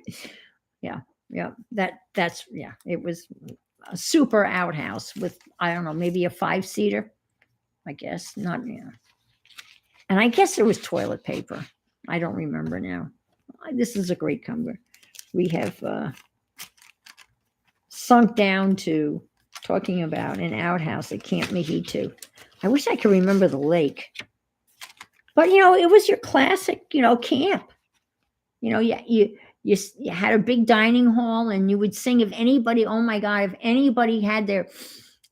Speaker 1: Yeah, yeah. That's yeah. It was a super outhouse with, I don't know, maybe a 5-seater. I guess not. Yeah. And I guess there was toilet paper. I don't remember now. This is a great cover. We have sunk down to talking about an outhouse at Camp Mahito. I wish I could remember the lake. But, it was your classic, camp. You had a big dining hall, and you would sing. If anybody, oh my God, if anybody had their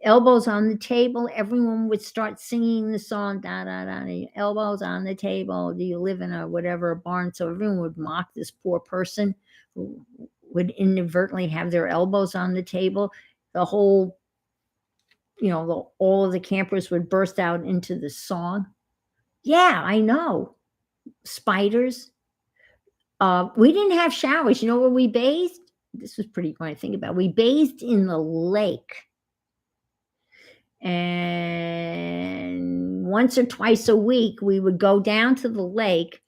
Speaker 1: elbows on the table, everyone would start singing the song, da da da, elbows on the table. Do you live in a whatever barn? So everyone would mock this poor person who would inadvertently have their elbows on the table. The whole, all of the campers would burst out into the song. Yeah, I know. Spiders. We didn't have showers. You know where we bathed? This was pretty funny to think about. We bathed in the lake. And once or twice a week, we would go down to the lake,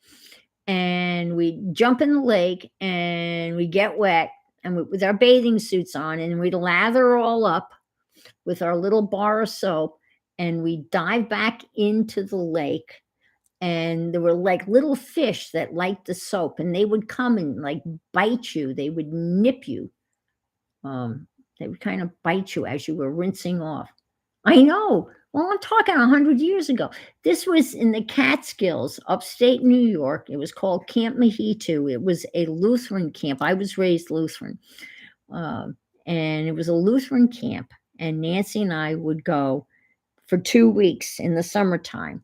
Speaker 1: and we'd jump in the lake, and we'd get wet, and with our bathing suits on, and we'd lather all up with our little bar of soap, and we'd dive back into the lake. And there were like little fish that liked the soap, and they would come and like bite you. They would nip you. They would kind of bite you as you were rinsing off. I know. Well, I'm talking 100 years ago. This was in the Catskills, upstate New York. It was called Camp Mahito. It was a Lutheran camp. I was raised Lutheran. And it was a Lutheran camp. And Nancy and I would go for 2 weeks in the summertime.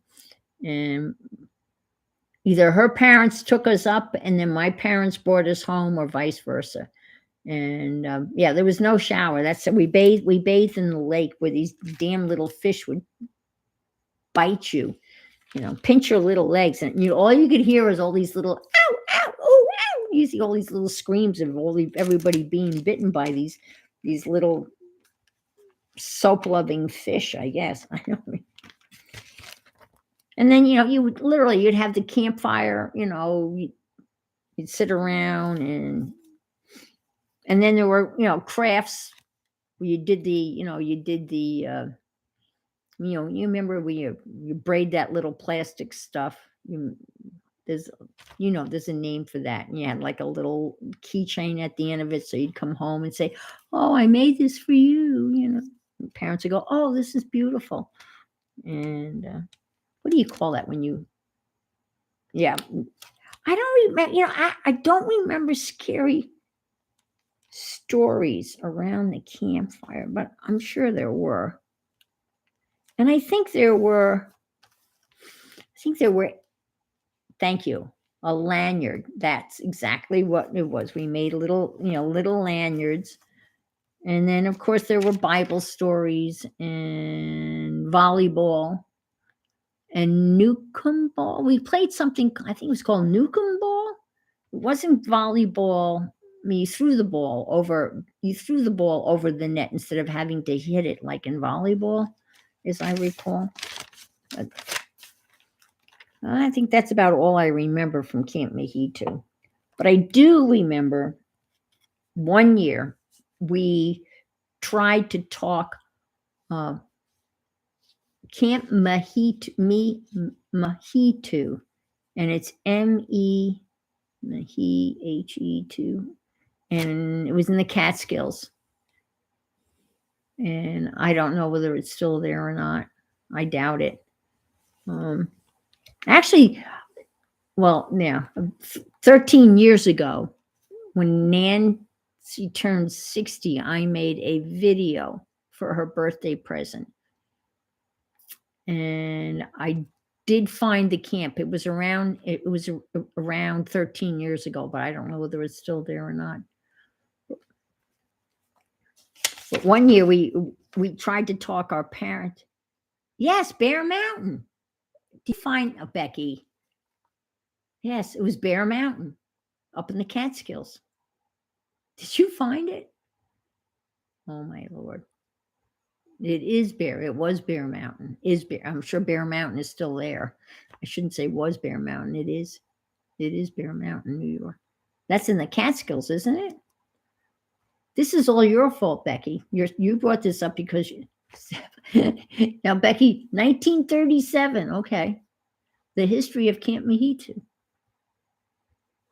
Speaker 1: And either her parents took us up, and then my parents brought us home, or vice versa. And yeah, there was no shower. We bathed in the lake, where these damn little fish would bite you, pinch your little legs, and all you could hear is all these little ow, ow, oh, ow. You see all these little screams of everybody being bitten by these little soap loving fish, I guess. I don't know. And then, you'd have the campfire, you'd sit around, and then there were, crafts where you did the, you remember where you braid that little plastic stuff. There's a name for that. And you had like a little keychain at the end of it. So you'd come home and say, oh, I made this for you. Parents would go, oh, this is beautiful. And what do you call that when you, yeah. I don't remember, I don't remember scary stories around the campfire, but I'm sure there were. And I think there were, thank you, a lanyard. That's exactly what it was. We made little lanyards. And then, of course, there were Bible stories and volleyball and Newcomb ball. We played something, I think it was called Newcomb ball. It wasn't volleyball. You threw the ball over the net instead of having to hit it like in volleyball, as I recall. But I think that's about all I remember from Camp Mahito. But I do remember one year we tried to talk Camp Mahito, and it's M-E H-E-2, and it was in the Catskills. And I don't know whether it's still there or not. I doubt it. Actually, well, now 13 years ago, when Nancy turned 60, I made a video for her birthday present. And I did find the camp. It was around 13 years ago, but I don't know whether it's still there or not. But one year we tried to talk our parents. Yes, Bear Mountain. Did you find Becky? Yes, it was Bear Mountain up in the Catskills. Did you find it? Oh my Lord. It is Bear. It was Bear Mountain. Is Bear. I'm sure Bear Mountain is still there. I shouldn't say was Bear Mountain. It is. It is Bear Mountain, New York. That's in the Catskills, isn't it? This is all your fault, Becky. You brought this up because now, Becky, 1937. Okay, the history of Camp Mahitu.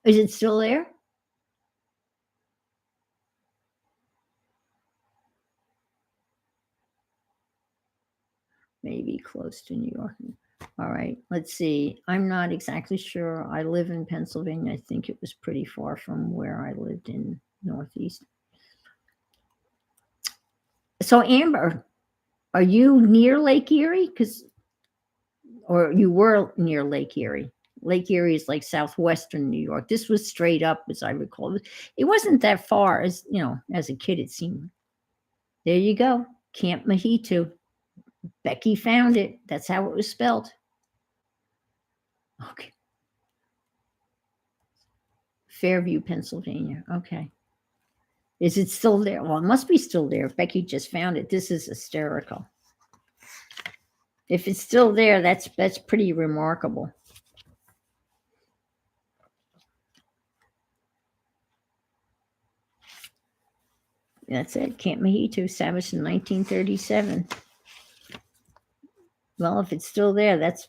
Speaker 1: Is it still there? Maybe close to New York. All right, let's see. I'm not exactly sure. I live in Pennsylvania. I think it was pretty far from where I lived in Northeast. So, Amber, are you near Lake Erie? Or you were near Lake Erie? Lake Erie is like southwestern New York. This was straight up, as I recall. It wasn't that far, as as a kid it seemed. There you go, Camp Mahitu. Becky found it. That's how it was spelled. Okay. Fairview, Pennsylvania. Okay. Is it still there? Well, it must be still there. Becky just found it. This is hysterical. If it's still there, that's pretty remarkable. That's it. Camp Mahitu, established in 1937. Well, if it's still there, that's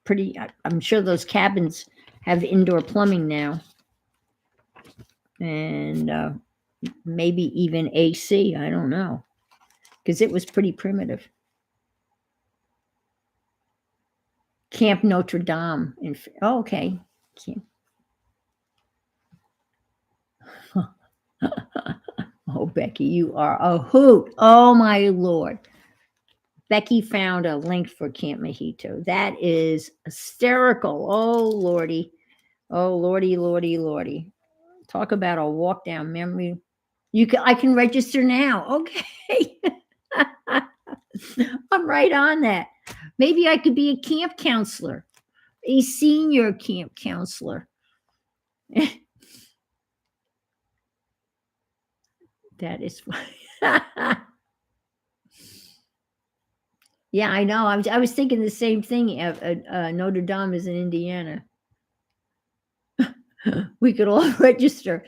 Speaker 1: pretty. I'm sure those cabins have indoor plumbing now, and maybe even AC. I don't know, because it was pretty primitive. Camp Notre Dame. Okay. Camp. Oh, Becky, you are a hoot. Oh, my Lord. Becky found a link for Camp Mahitu. That is hysterical. Oh, Lordy. Oh, Lordy, Lordy, Lordy. Talk about a walk down memory. I can register now. Okay. I'm right on that. Maybe I could be a camp counselor, a senior camp counselor. That is funny. Yeah, I know. I was thinking the same thing. Notre Dame is in Indiana. We could all register.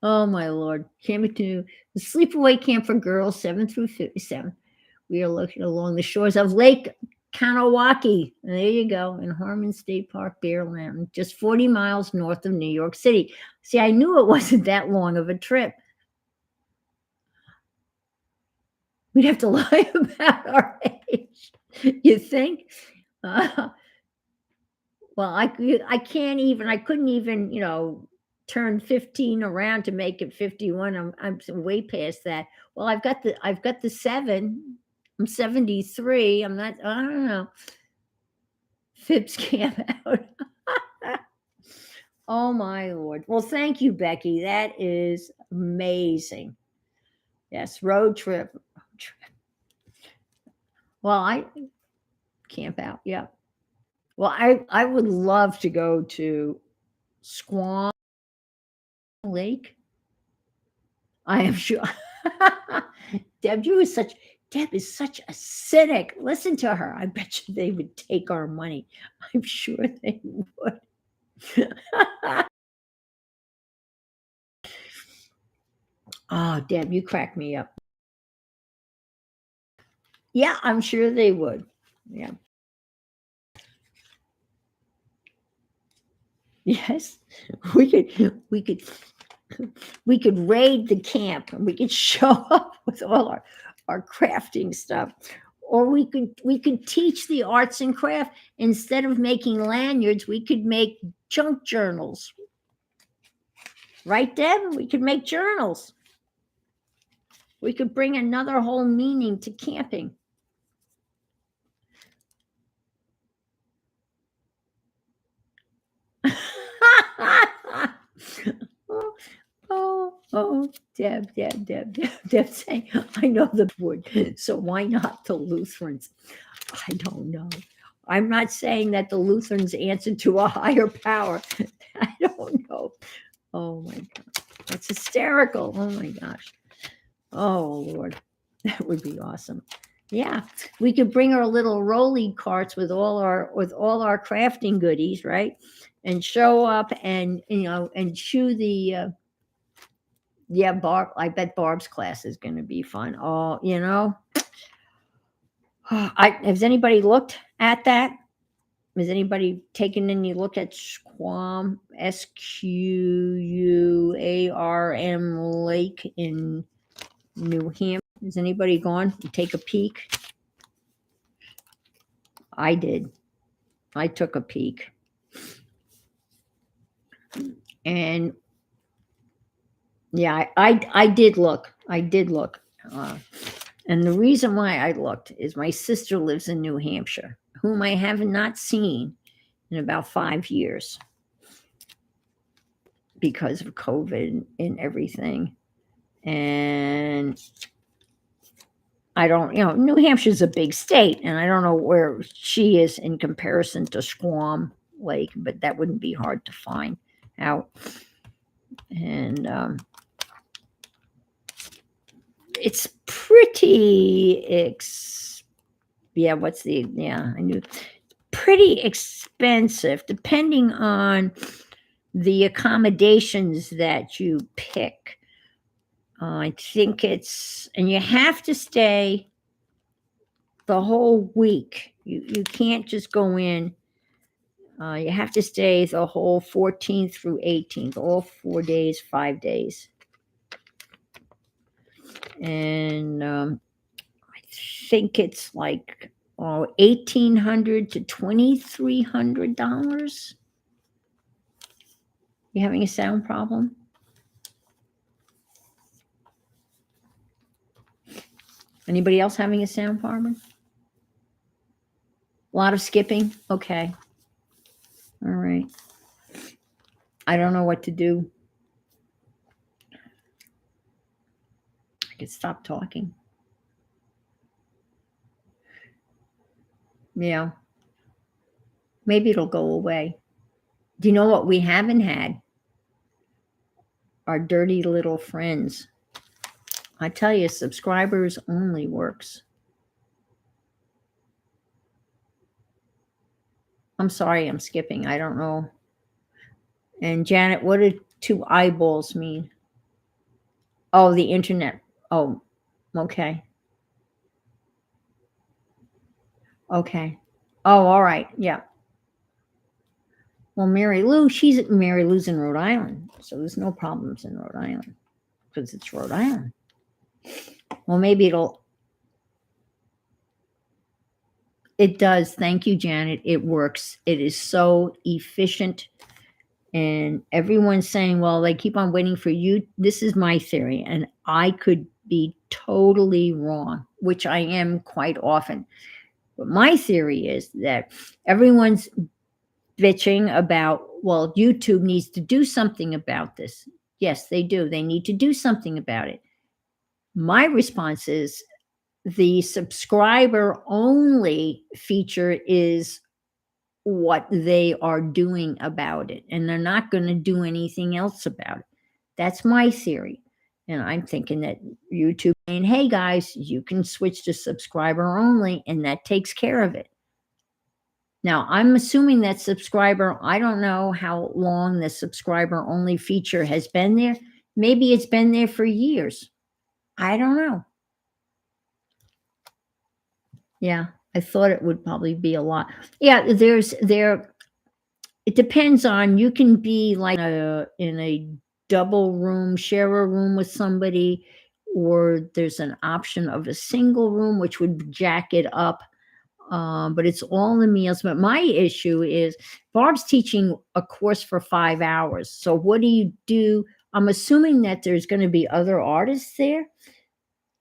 Speaker 1: Oh my Lord. Camp to the sleepaway camp for girls 7 through 57. We are located along the shores of Lake Kanawaki. There you go, in Harmon State Park, Bear Mountain, just 40 miles north of New York City. See, I knew it wasn't that long of a trip. We'd have to lie about our age. You think? Well, I couldn't even, turn 15 around to make it 51. I'm way past that. Well, I've got the 7. I'm 73. I don't know. Phipps camp out. Oh my Lord. Well, thank you, Becky. That is amazing. Yes, road trip. Well, I camp out. Yeah. Well, I would love to go to Squam Lake. I am sure. Deb is such a cynic. Listen to her. I bet you they would take our money. I'm sure they would. Oh, Deb, you crack me up. Yeah, I'm sure they would. Yeah. Yes, we could raid the camp and we could show up with all our crafting stuff, Or we could teach the arts and craft. Instead of making lanyards, we could make junk journals. Right, Deb? We could make journals. We could bring another whole meaning to camping. Oh, Deb saying, I know the wood, so why not the Lutherans? I don't know. I'm not saying that the Lutherans answer to a higher power. I don't know. Oh my God. That's hysterical. Oh my gosh. Oh Lord. That would be awesome. Yeah. We could bring our little rolly carts with all our crafting goodies, right? And show up and and chew the yeah, Barb, I bet Barb's class is going to be fun. Oh, has anybody looked at that? Has anybody taken any look at Squam, Squarm Lake in New Hampshire? Has anybody gone to take a peek? I did. I took a peek. And yeah, I did look. I did look. And the reason why I looked is my sister lives in New Hampshire, whom I have not seen in about 5 years because of COVID and everything. And I don't, New Hampshire's a big state, and I don't know where she is in comparison to Squam Lake, but that wouldn't be hard to find out. And it's pretty I knew pretty expensive depending on the accommodations that you pick. I think and you have to stay the whole week. You can't just go in. You have to stay the whole 14th through 18th, all 4 days, 5 days. And I think it's like $1,800 to $2,300. You having a sound problem? Anybody else having a sound problem? A lot of skipping? Okay. All right. I don't know what to do. I could stop talking. Yeah. Maybe it'll go away. Do you know what we haven't had? Our dirty little friends. I tell you, subscribers only works. I'm sorry, I'm skipping. I don't know. And Janet, what do 2 eyeballs mean? Oh, the internet. Oh, okay. Okay. Oh, all right. Yeah. Well, Mary Lou's in Rhode Island, so there's no problems in Rhode Island because it's Rhode Island. Well, maybe it does. Thank you, Janet. It works. It is so efficient. And everyone's saying, well, they keep on waiting for you. This is my theory, and I could be totally wrong, which I am quite often. But my theory is that everyone's bitching about, well, YouTube needs to do something about this. Yes, they do. They need to do something about it. My response is the subscriber only feature is what they are doing about it, and they're not going to do anything else about it. That's my theory. And I'm thinking that YouTube saying, hey guys, you can switch to subscriber only, and that takes care of it. Now, I'm assuming that I don't know how long the subscriber only feature has been there. Maybe it's been there for years. I don't know. Yeah, I thought it would probably be a lot. Yeah, it depends on, you can be like in a double room, share a room with somebody, or there's an option of a single room, which would jack it up. But it's all the meals. But my issue is Barb's teaching a course for 5 hours. So what do you do? I'm assuming that there's going to be other artists there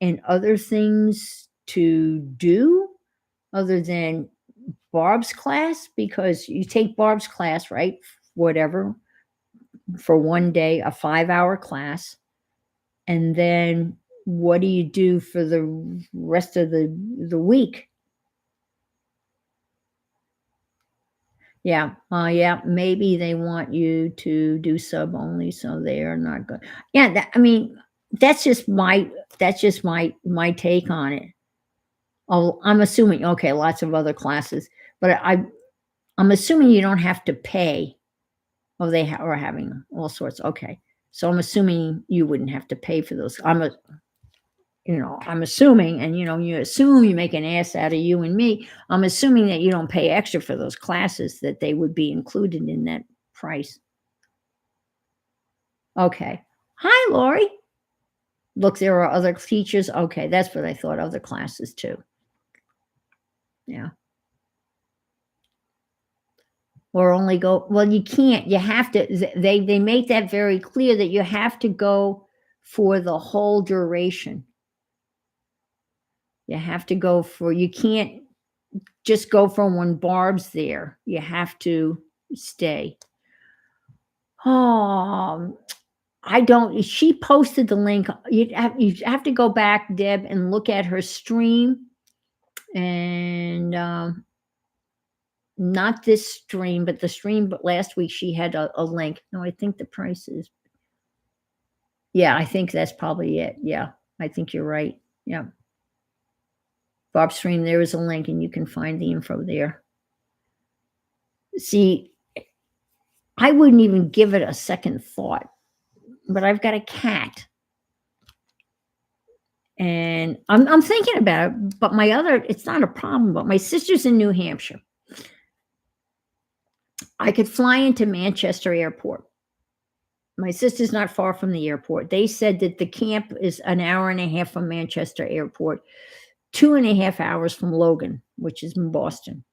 Speaker 1: and other things to do other than Barb's class, because you take Barb's class, right? Whatever, for one day, a 5 hour class. And then what do you do for the rest of the week? Yeah. Yeah. Maybe they want you to do sub only, so they are not good. Yeah. I mean, that's just my take on it. Oh, I'm assuming, okay, lots of other classes, but I'm assuming you don't have to pay. Oh, they are having all sorts. Okay. So I'm assuming you wouldn't have to pay for those. I'm assuming, and you assume you make an ass out of you and me. I'm assuming that you don't pay extra for those classes, that they would be included in that price. Okay. Hi, Lori. Look, there are other teachers. Okay, that's what I thought, other classes too. Yeah. Or only go, well, you can't. You have to, they make that very clear that you have to go for the whole duration. You have to go for, you can't just go from when Barb's there. You have to stay. Oh, I don't. She posted the link. You have to go back, Deb, and look at her stream, and not this stream, but the stream. But last week she had a link. No, I think the price is. Yeah, I think that's probably it. Yeah, I think you're right. Yeah. Bob stream, there is a link, and you can find the info there. See, I wouldn't even give it a second thought, but I've got a cat. And I'm thinking about it, but it's not a problem, but my sister's in New Hampshire. I could fly into Manchester Airport. My sister's not far from the airport. They said that the camp is an hour and a half from Manchester Airport, 2.5 hours from Logan, which is in Boston.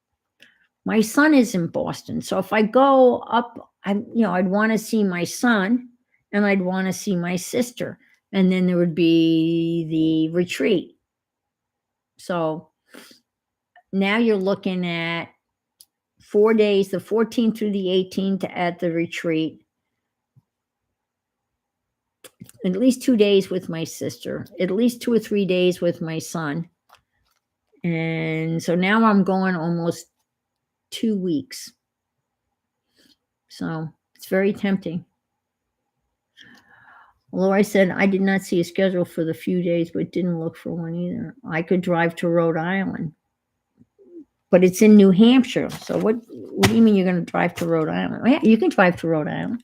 Speaker 1: My son is in Boston. So if I go up, I'd want to see my son and I'd want to see my sister. And then there would be the retreat. So now you're looking at 4 days, the 14th through the 18th at the retreat. At least 2 days with my sister, at least 2 or 3 days with my son. And so now I'm going almost 2 weeks. So it's very tempting. Lori said, I did not see a schedule for the few days, but didn't look for one either. I could drive to Rhode Island, but it's in New Hampshire. So what do you mean you're going to drive to Rhode Island? Well, yeah, you can drive to Rhode Island.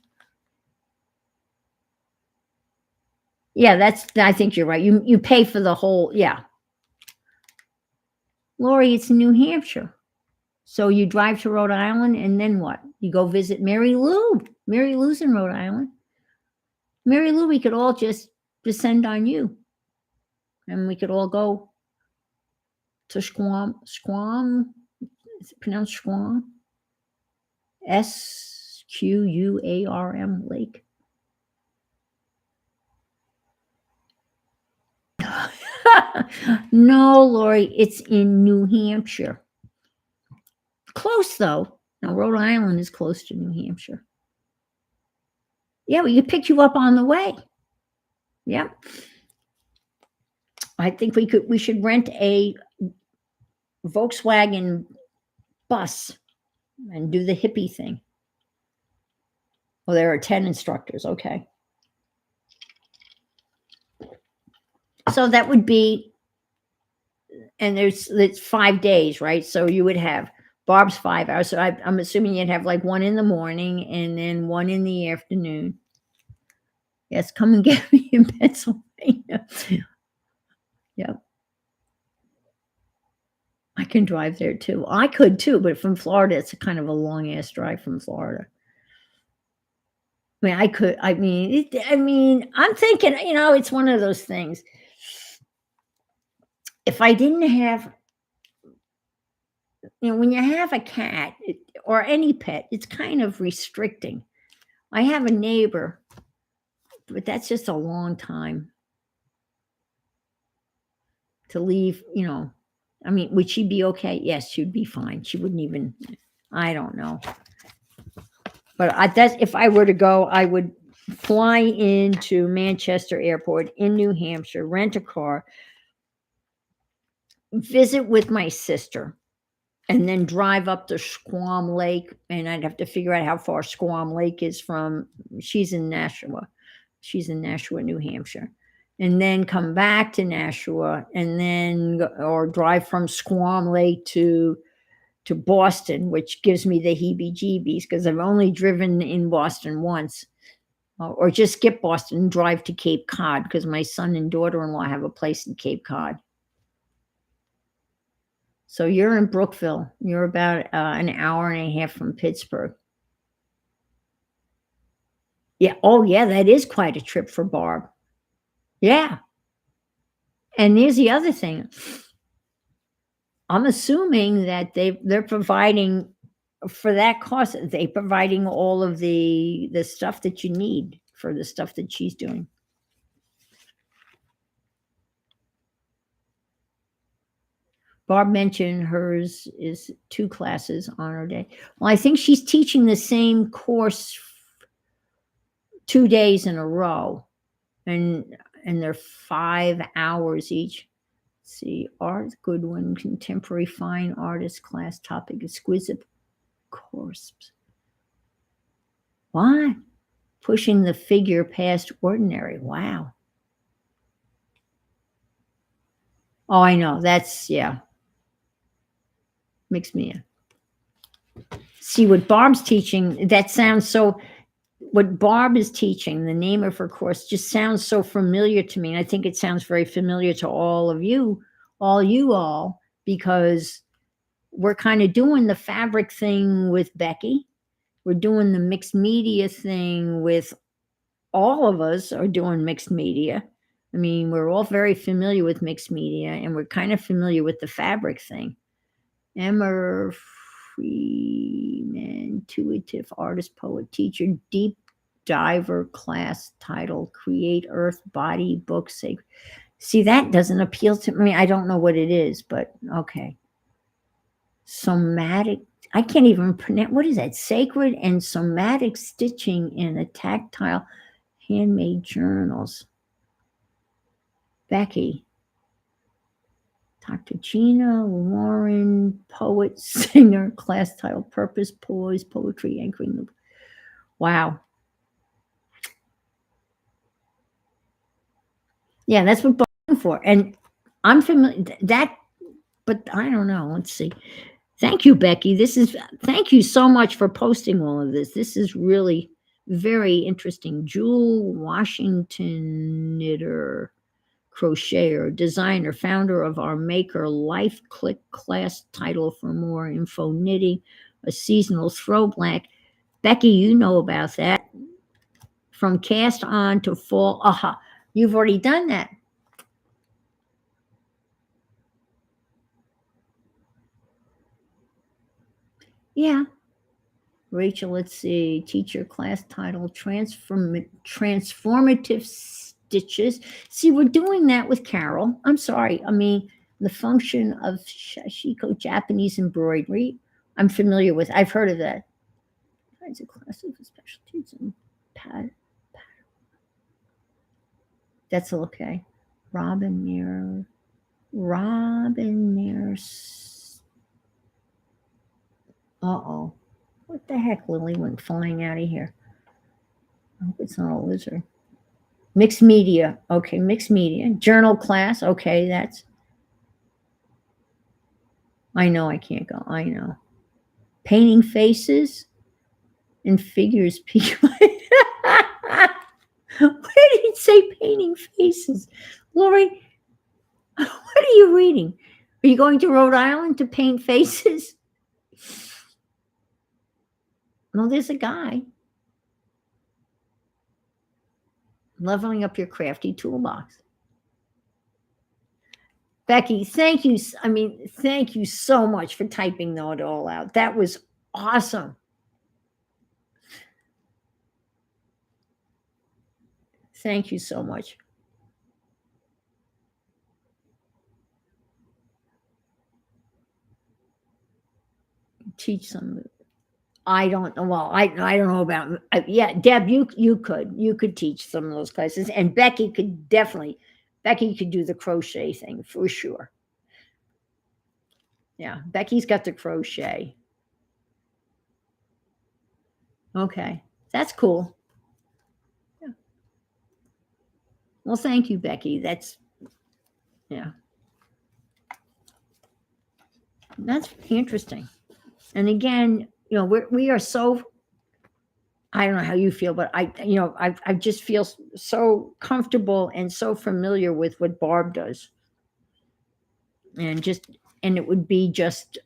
Speaker 1: Yeah, I think you're right. You pay for the whole, yeah. Lori, it's New Hampshire. So you drive to Rhode Island, and then what? You go visit Mary Lou. Mary Lou's in Rhode Island. Mary Lou, we could all just descend on you. And we could all go to Squam. Is it pronounced Squam? Squarm Lake. No, Lori, it's in New Hampshire. Close, though. Now, Rhode Island is close to New Hampshire. Yeah, we could pick you up on the way. Yeah. I think we should rent a Volkswagen bus and do the hippie thing. Well, there are 10 instructors. Okay. So that would be, and it's 5 days, right? So you would have Barb's 5 hours. So I'm assuming you'd have like one in the morning and then one in the afternoon. Yes, come and get me in Pennsylvania. Yep. I can drive there too. I could too, but from Florida, it's a kind of a long ass drive from Florida. I mean, I'm thinking, it's one of those things. if I didn't have, when you have a cat or any pet, it's kind of restricting. I have a neighbor, but that's just a long time to leave, I mean, would she be okay? Yes, she'd be fine. She wouldn't even, I don't know. But that's, if I were to go, I would fly into Manchester Airport in New Hampshire, rent a car, visit with my sister, and then drive up to Squam Lake. And I'd have to figure out how far Squam Lake is from, she's in Nashua. She's in Nashua, New Hampshire. And then come back to Nashua and then, or drive from Squam Lake to Boston, which gives me the heebie-jeebies because I've only driven in Boston once. Or just skip Boston and drive to Cape Cod because my son and daughter-in-law have a place in Cape Cod. So you're in Brookville. You're about an hour and a half from Pittsburgh. Yeah. Oh, yeah. That is quite a trip for Barb. Yeah. And here's the other thing. I'm assuming that they're providing for that cost. They're providing all of the stuff that you need for the stuff that she's doing. Barb mentioned hers is 2 classes on her day. Well, I think she's teaching the same course 2 days in a row, and they're 5 hours each. Let's see, Art Goodwin, contemporary fine artist class topic, exquisite course. What? Pushing the figure past ordinary. Wow. Oh, I know. That's, yeah. Mixed media. See what Barb's teaching, that sounds so, what Barb is teaching, the name of her course, just sounds so familiar to me. And I think it sounds very familiar to all of you, because we're kind of doing the fabric thing with Becky. We're doing the mixed media thing with, all of us are doing mixed media. I mean, we're all very familiar with mixed media and we're kind of familiar with the fabric thing. Emma Freeman, intuitive artist, poet, teacher, deep diver class title, create earth, body, book, sacred. See, that doesn't appeal to me. I don't know what it is, but okay. Somatic, I can't even pronounce, what is that? Sacred and somatic stitching in a tactile handmade journals. Becky. Dr. Gina Lauren, poet, singer, class title, purpose, poise, poetry, anchoring the. Wow. Yeah, that's what I'm for. And I'm familiar that, but I don't know. Let's see. Thank you, Becky. Thank you so much for posting all of this. This is really very interesting. Jewel Washington, knitter, crocheter, designer, founder of our Maker Life Click class title for more info, knitting, a seasonal throwback. Becky, you know about that. From cast on to fall. Aha, you've already done that. Yeah. Rachel, let's see. Teacher class title, transformative stitches. See, we're doing that with Carol. I'm sorry. I mean, the function of Shashiko Japanese embroidery, I'm familiar with. I've heard of that. Kinds of classes of specialties and pad. That's okay. Robin Mirror. Uh-oh. What the heck, Lily went flying out of here. I hope it's not a lizard. Mixed media. Okay, mixed media. Journal class. Okay, that's. I know I can't go. I know. Painting faces and figures. Where did it say painting faces? Lori, what are you reading? Are you going to Rhode Island to paint faces? No, there's a guy. Leveling up your crafty toolbox. Becky, thank you. I mean, thank you so much for typing that all out. That was awesome. Thank you so much. Teach some. I don't know. Well, I don't know about. Yeah, Deb, you could teach some of those classes, and Becky could definitely. Becky could do the crochet thing for sure. Yeah, Becky's got the crochet. Okay, that's cool. Yeah. Well, thank you, Becky. Yeah, that's interesting. And again, we are so. I don't know how you feel, but I just feel so comfortable and so familiar with what Barb does, and it would be just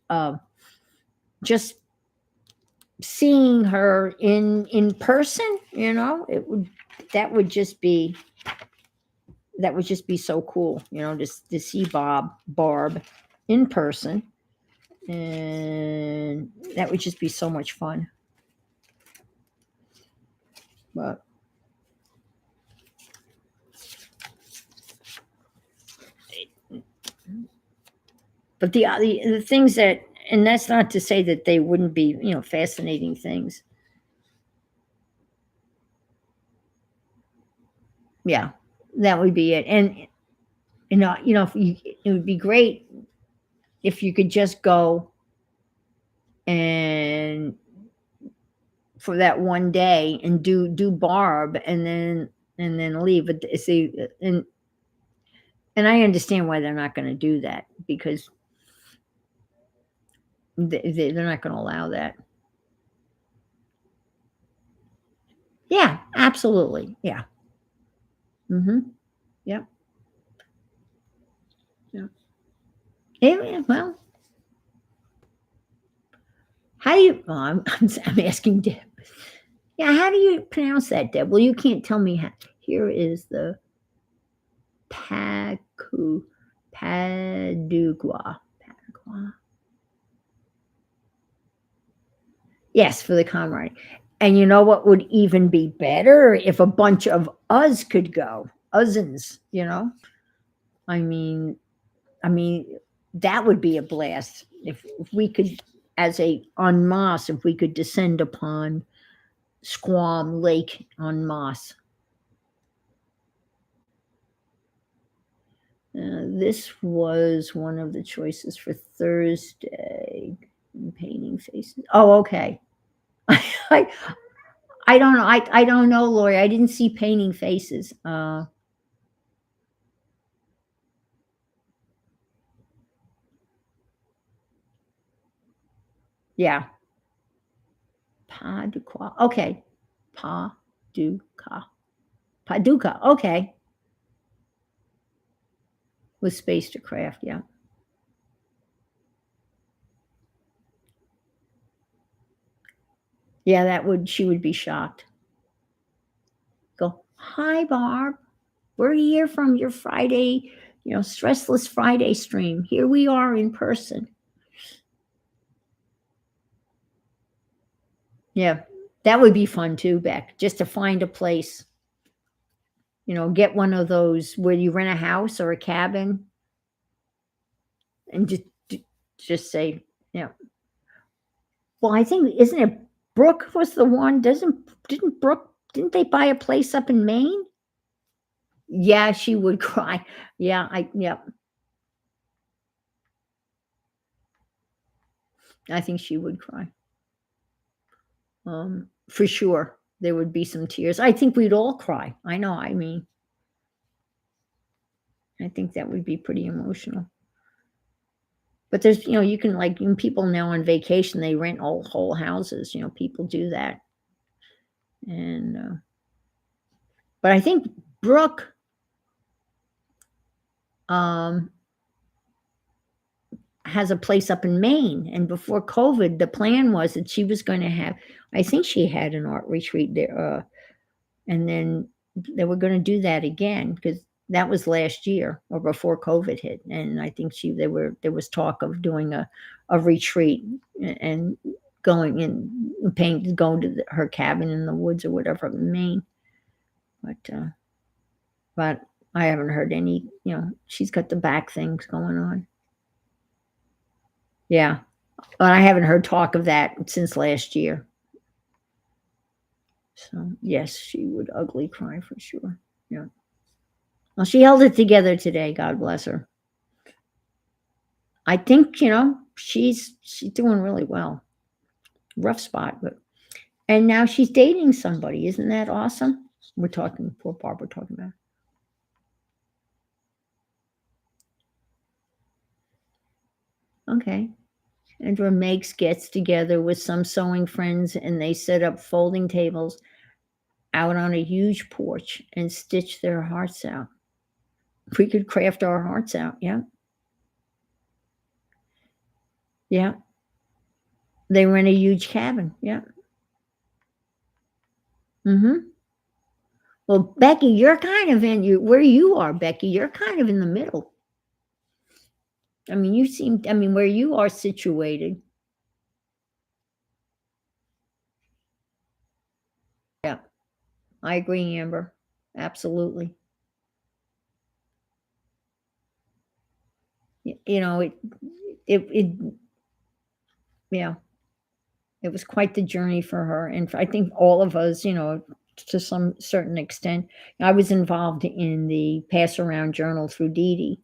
Speaker 1: seeing her in person. That would just be that would just be so cool. Just to see Barb in person, and that would just be so much fun. But the things that, and that's not to say that they wouldn't be, fascinating things. Yeah, that would be it. And if it would be great if you could just go and for that one day and do Barb and then leave. But see, and I understand why they're not going to do that, because they're not going to allow that. Yeah, absolutely. Yeah. Mm-hmm. Yep. Yeah. Well, how do you? Well, I'm asking Deb. Yeah, how do you pronounce that, Deb? Well, you can't tell me how. Here is the Pacu Padugua. Padugua. Yes, for the camaraderie. And you know what would even be better? If a bunch of us could go, usins. I mean, I mean, that would be a blast if we could, as a en masse, if we could descend upon Squam Lake en masse. This was one of the choices for Thursday. Painting faces. Oh, okay. I I don't know. I don't know, Lori. I didn't see painting faces. Yeah. Paducah. Okay. Paducah. Paducah. Okay. With space to craft. Yeah. Yeah. She would be shocked. Go, hi, Barb. We're here from your Friday, stressless Friday stream. Here we are in person. Yeah. That would be fun too, Beck, just to find a place, get one of those where you rent a house or a cabin and just say, yeah. Well, I think, isn't it Brooke was the one? Didn't they buy a place up in Maine? Yeah, she would cry. Yeah, yeah. I think she would cry. For sure. There would be some tears. I think we'd all cry. I know. I mean, I think that would be pretty emotional. But there's, you can people now on vacation, they rent whole houses. People do that. And, but I think Brooke, has a place up in Maine. And before COVID, the plan was that she was going to have, I think she had an art retreat there. And then they were going to do that again because That was last year or before COVID hit, and I think there was talk of doing a retreat and going and paying going to her cabin in the woods or whatever in Maine. But but I haven't heard any. She's got the back things going on. Yeah, but I haven't heard talk of that since last year. So yes, she would ugly cry for sure. Yeah. Well, she held it together today. God bless her. I think she's doing really well. Rough spot, but and now she's dating somebody. Isn't that awesome? We're talking. Poor Barbara talking about. Okay. Andrea makes gets together with some sewing friends and they set up folding tables out on a huge porch and stitch their hearts out. We could craft our hearts out. Yeah. Yeah. They rent a huge cabin. Yeah. Mm-hmm. Well, Becky, you're kind of where you are, Becky, you're kind of in the middle. I mean, where you are situated. Yeah. I agree, Amber. Absolutely. You know, it, yeah, it was quite the journey for her. And I think all of us, to some certain extent, I was involved in the pass around journal through Dee Dee.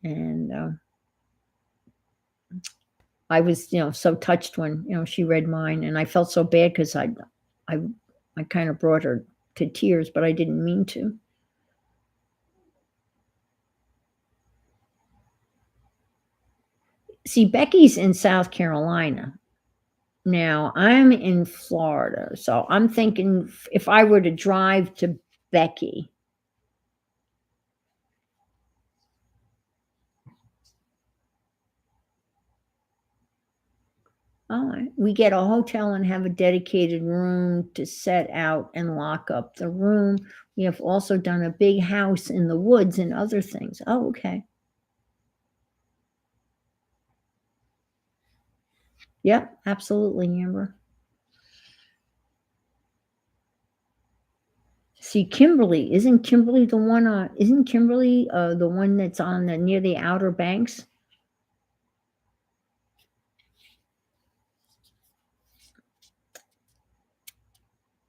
Speaker 1: And I was, so touched when, she read mine. And I felt so bad because I, I kind of brought her to tears, but I didn't mean to. See, Becky's in South Carolina. Now, I'm in Florida, so I'm thinking if I were to drive to Becky. All right. We get a hotel and have a dedicated room to set out and lock up the room. We have also done a big house in the woods and other things. Oh, okay. Yep, absolutely, Amber. See, Kimberly, isn't Kimberly the one that's on near the Outer Banks?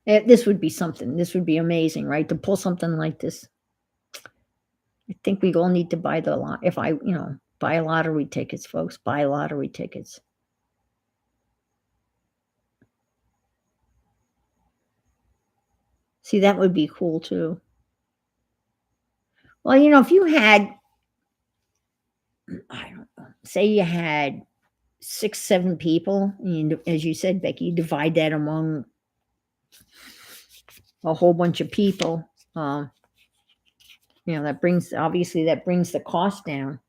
Speaker 1: This would be something. This would be amazing, right? To pull something like this. I think we all need to buy the lot. If buy lottery tickets, folks, buy lottery tickets. See, that would be cool too. Well, if you had, I don't know, say you had 6, 7 people, and as you said, Becky, you divide that among a whole bunch of people. That brings the cost down.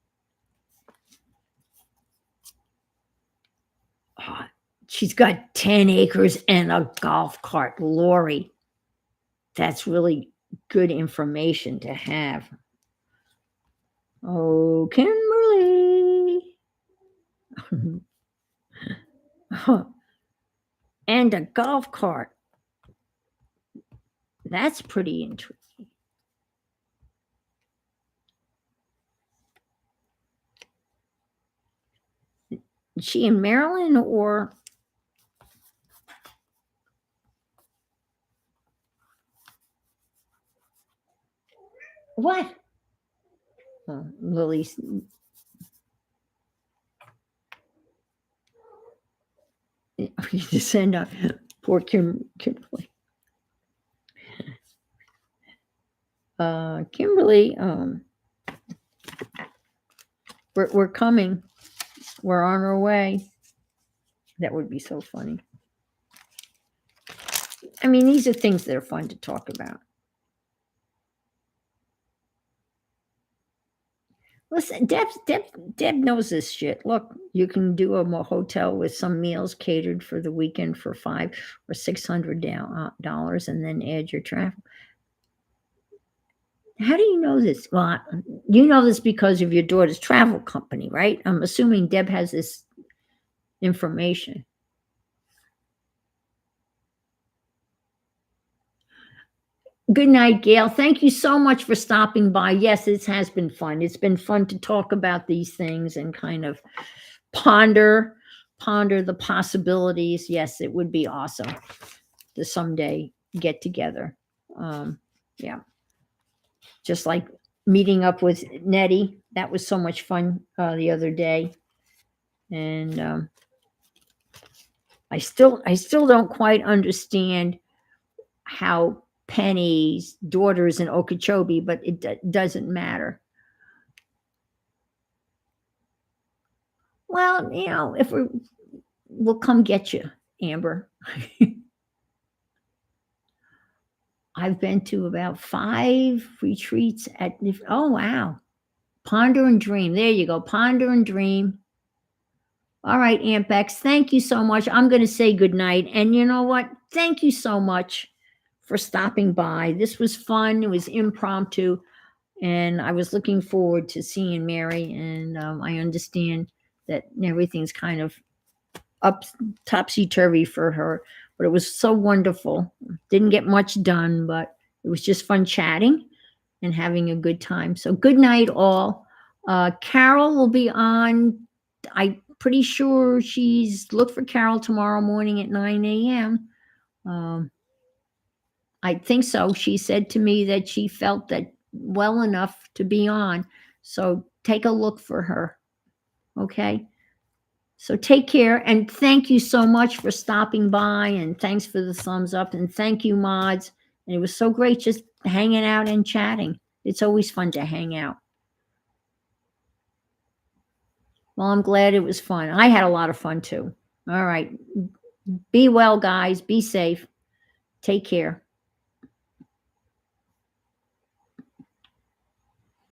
Speaker 1: Oh, she's got 10 acres and a golf cart, Lori. That's really good information to have. Oh, Kimberly. And a golf cart. That's pretty interesting. Is she in Maryland or? What? Oh, Lily's. We just send out poor Kimberly. Kimberly, we're coming. We're on our way. That would be so funny. I mean, these are things that are fun to talk about. Listen, Deb knows this shit. Look, you can do a hotel with some meals catered for the weekend for $500 or $600 dollars, and then add your travel. How do you know this? Well, you know this because of your daughter's travel company, right? I'm assuming Deb has this information. Good night, Gail. Thank you so much for stopping by. Yes, it has been fun. It's been fun to talk about these things and kind of ponder ponder the possibilities. Yes, it would be awesome to someday get together. Yeah, just like meeting up with Nettie. That was so much fun the other day, and I still don't quite understand how Penny's daughter's in Okeechobee, but it doesn't matter. Well, if we'll come get you, Amber. I've been to about 5 retreats at oh, wow. Ponder and dream. There you go. Ponder and dream. All right, Aunt Bex, thank you so much. I'm going to say good night. And you know what? Thank you so much for stopping by. This was fun. It was impromptu. And I was looking forward to seeing Mary. And I understand that everything's kind of up topsy turvy for her, but it was so wonderful. Didn't get much done, but it was just fun chatting and having a good time. So good night, all. Carol will be on. I'm pretty sure she's look for Carol tomorrow morning at 9 a.m. Um, I think so. She said to me that she felt that well enough to be on. So take a look for her. Okay. So take care and thank you so much for stopping by and thanks for the thumbs up and thank you, mods. And it was so great just hanging out and chatting. It's always fun to hang out. Well, I'm glad it was fun. I had a lot of fun too. All right. Be well, guys. Be safe. Take care.